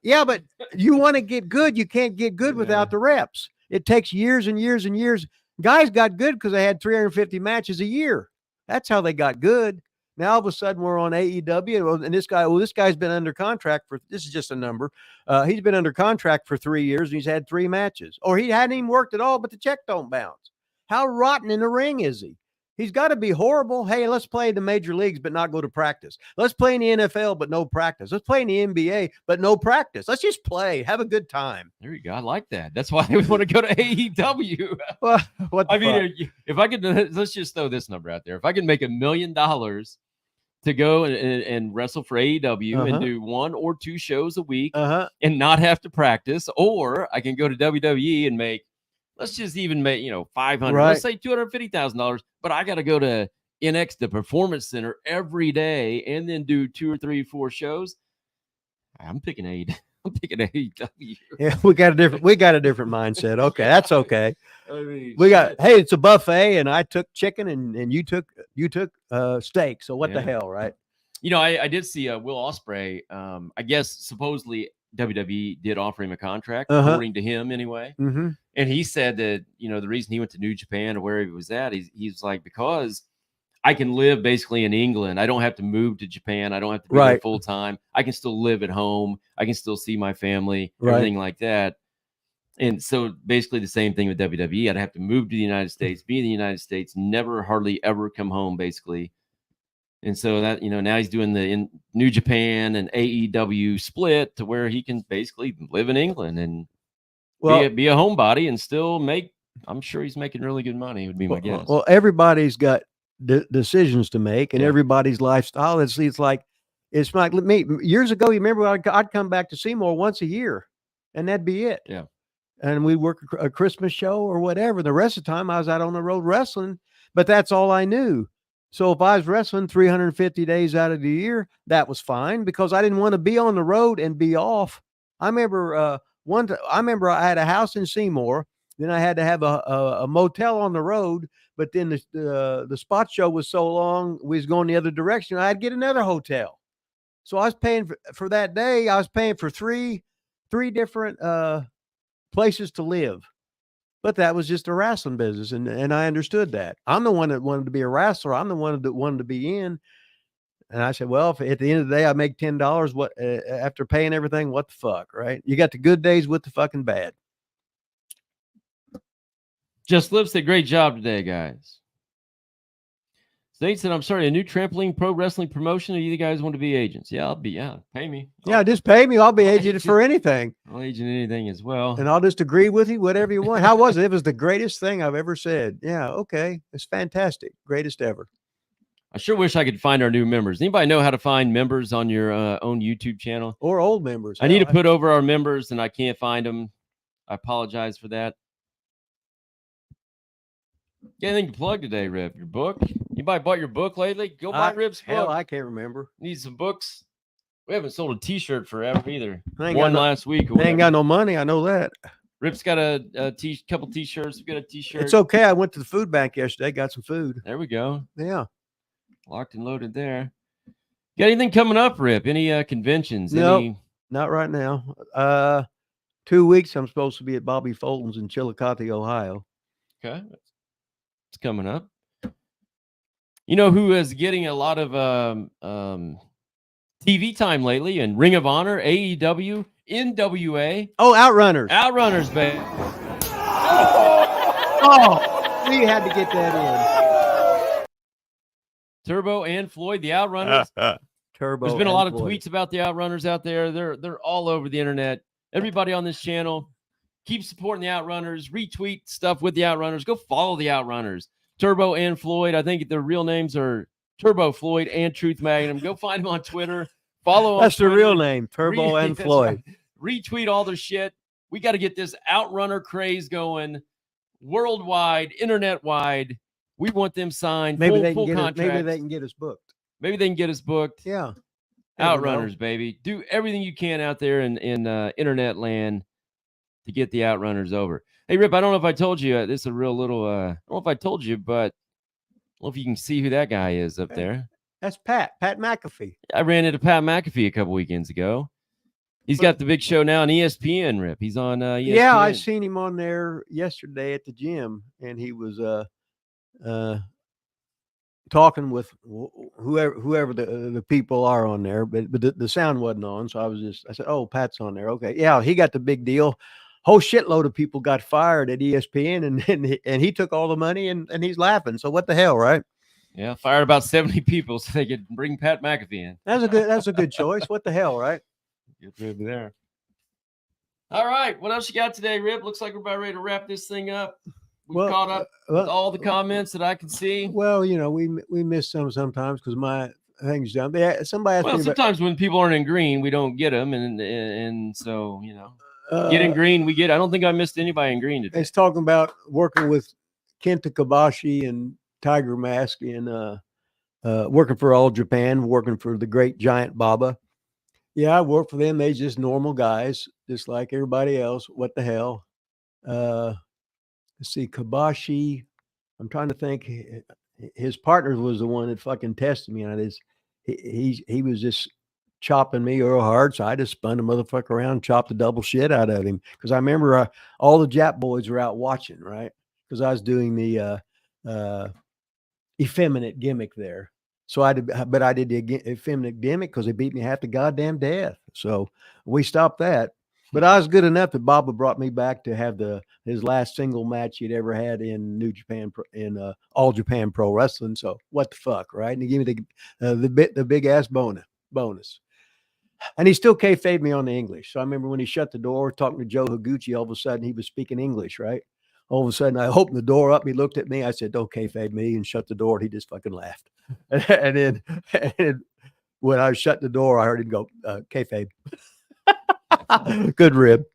Yeah, but you want to get good. You can't get good without the reps. It takes years and years and years. Guys got good because they had 350 matches a year. That's how they got good. Now all of a sudden we're on AEW, and this guy's been under contract for, this is just a number. He's been under contract for 3 years and he's had 3 matches, or he hadn't even worked at all, but the check don't bounce. How rotten in the ring is he? He's got to be horrible. Hey, let's play in the major leagues, but not go to practice. Let's play in the NFL, but no practice. Let's play in the NBA, but no practice. Let's just play, have a good time. There you go. I like that. That's why I want to go to AEW. Well, if I could, let's just throw this number out there. If I could make $1 million to go and wrestle for AEW Uh-huh. and do 1 or 2 shows a week Uh-huh. and not have to practice, or I can go to WWE and make, let's just even make, $500, Right. let's say $250,000, but I got to go to NX, the Performance Center, every day and then do 2 or 3, 4 shows. I'm picking AEW. I'm picking AEW. Yeah, we got a different mindset. Okay, that's okay. I mean, We got, hey, it's a buffet, and I took chicken, and you took steak. So what the Yeah. hell, right? I did see Will Ospreay. I guess supposedly WWE did offer him a contract, according to him anyway. Mm-hmm. And he said that, the reason he went to New Japan or where he was at, he's like, because I can live basically in England. I don't have to move to Japan. I don't have to be there full time. I can still live at home. I can still see my family, everything like that. And so basically the same thing with WWE. I'd have to move to the United States, be in the United States, never hardly ever come home, basically. And so that, now he's doing in New Japan and AEW split to where he can basically live in England and be a homebody and still make, I'm sure he's making really good money, would be my guess. Well, everybody's got decisions to make, and everybody's lifestyle. It's like me years ago. You remember I'd come back to Seymour once a year, and that'd be it. Yeah. And we'd work a Christmas show or whatever. The rest of the time I was out on the road wrestling, but that's all I knew. So if I was wrestling 350 days out of the year, that was fine because I didn't want to be on the road and be off. I remember I had a house in Seymour. Then I had to have a motel on the road. But then the spot show was so long, we was going the other direction. I had to get another hotel. So I was paying for that day. I was paying for three different places to live. But that was just a wrestling business, and I understood that. I'm the one that wanted to be a wrestler. I'm the one that wanted to be in. And I said, well, if at the end of the day I make $10, what after paying everything, what the fuck, right? You got the good days with the fucking bad. Just Live said, great job today, guys. State said, I'm sorry, a new trampoline pro wrestling promotion, or you guys want to be agents? Yeah, pay me. Yeah, just pay me. I'll be agent for anything. I'll agent anything as well. And I'll just agree with you, whatever you want. How was it? It was the greatest thing I've ever said. Yeah, okay. It's fantastic. Greatest ever. I sure wish I could find our new members. Anybody know how to find members on your own YouTube channel? Or old members. I need to put over our members, and I can't find them. I apologize for that. Got anything to plug today, Rip? Your book? Anybody bought your book lately? Go buy Rip's book. Hell, I can't remember. Need some books. We haven't sold a T-shirt forever either. One last week. I ain't got no money. I know that. Rip's got a couple T-shirts. We got a T-shirt. It's okay. I went to the food bank yesterday. Got some food. There we go. Yeah. Locked and loaded there. Got anything coming up, Rip? Any conventions? No, not right now. 2 weeks I'm supposed to be at Bobby Fulton's in Chillicothe, Ohio. Okay. It's coming up. You know who is getting a lot of TV time lately? And Ring of Honor, AEW, NWA. Oh, Outrunners. Outrunners, baby. Oh, we had to get that in. Turbo and Floyd, the Outrunners. Turbo. There's been a lot of tweets about the Outrunners out there. They're all over the internet. Everybody on this channel, keep supporting the Outrunners. Retweet stuff with the Outrunners. Go follow the Outrunners. Turbo and Floyd. I think their real names are Turbo, Floyd, and Truth Magnum. Go find them on Twitter. Follow. That's the real name, Turbo and Floyd. Right. Retweet all their shit. We got to get this Outrunner craze going worldwide, internet wide. We want them signed. Maybe Maybe they can get us booked. Maybe they can get us booked. Yeah. Outrunners, baby. Do everything you can out there in internet land to get the Outrunners over. Hey, Rip, I don't know if I told you. This is a real little, I don't know if I told you, but I don't know if you can see who that guy is up there. That's Pat McAfee. I ran into Pat McAfee a couple weekends ago. He's got the big show now on ESPN, Rip. He's on ESPN. Yeah, I seen him on there yesterday at the gym, and he was talking with whoever the people are on there, but the sound wasn't on, so I said, oh, Pat's on there. Okay, yeah, he got the big deal. Whole shitload of people got fired at ESPN, and he took all the money, and he's laughing. So what the hell, right? Yeah, fired about 70 people so they could bring Pat McAfee in. That's a good choice. What the hell, right? Good Rip there. All right, what else you got today, Rip? Looks like we're about ready to wrap this thing up. We caught up with all the comments that I can see. Well, we miss sometimes because things done. Somebody asked Well, me sometimes when people aren't in green, we don't get them, and so about, get in green, we get. I don't think I missed anybody in green today. it's talking about working with Kenta Kobashi and Tiger Mask and working for All Japan, working for the great Giant Baba. Yeah, I work for them. They just normal guys, just like everybody else. What the hell? Let's see, Kobashi. I'm trying to think. His partner was the one that fucking tested me on this. He was just chopping me real hard, so I just spun the motherfucker around, and chopped the double shit out of him. Because I remember all the Jap boys were out watching, right? Because I was doing the effeminate gimmick there. So I did the effeminate gimmick because they beat me half to goddamn death. So we stopped that. But I was good enough that Baba brought me back to have his last single match he'd ever had in New Japan, in All Japan Pro Wrestling. So what the fuck, right? And he gave me the big ass bonus. And he still kayfabed me on the English. So I remember when he shut the door, talking to Joe Higuchi, all of a sudden he was speaking English, right? All of a sudden I opened the door up. He looked at me. I said, "Don't kayfabe me," and shut the door. And he just fucking laughed. And then when I shut the door, I heard him go, "Kayfabe." Good rib.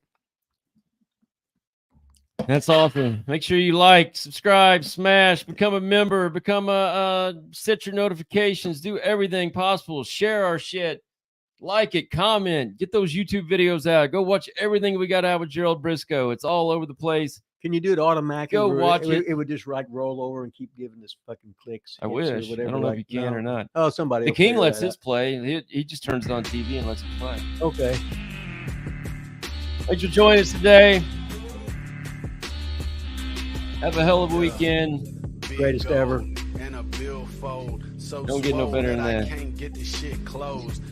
That's awesome. Make sure you like, subscribe, smash, become a member, set your notifications, do everything possible. Share our shit, like it, comment, get those YouTube videos out. Go watch everything we got out with Gerald Briscoe. It's all over the place. Can you do it automatically? Go watch it. It would just roll over and keep giving us fucking clicks. I wish. I don't know if you can or not. Oh, somebody. The King lets his play. He just turns it on TV and lets it play. Okay. Thanks for joining us today. Have a hell of a weekend. Greatest ever. Don't get no better than that.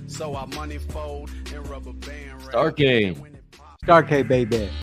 So I money fold and rubber band. Starcade. Starcade, baby.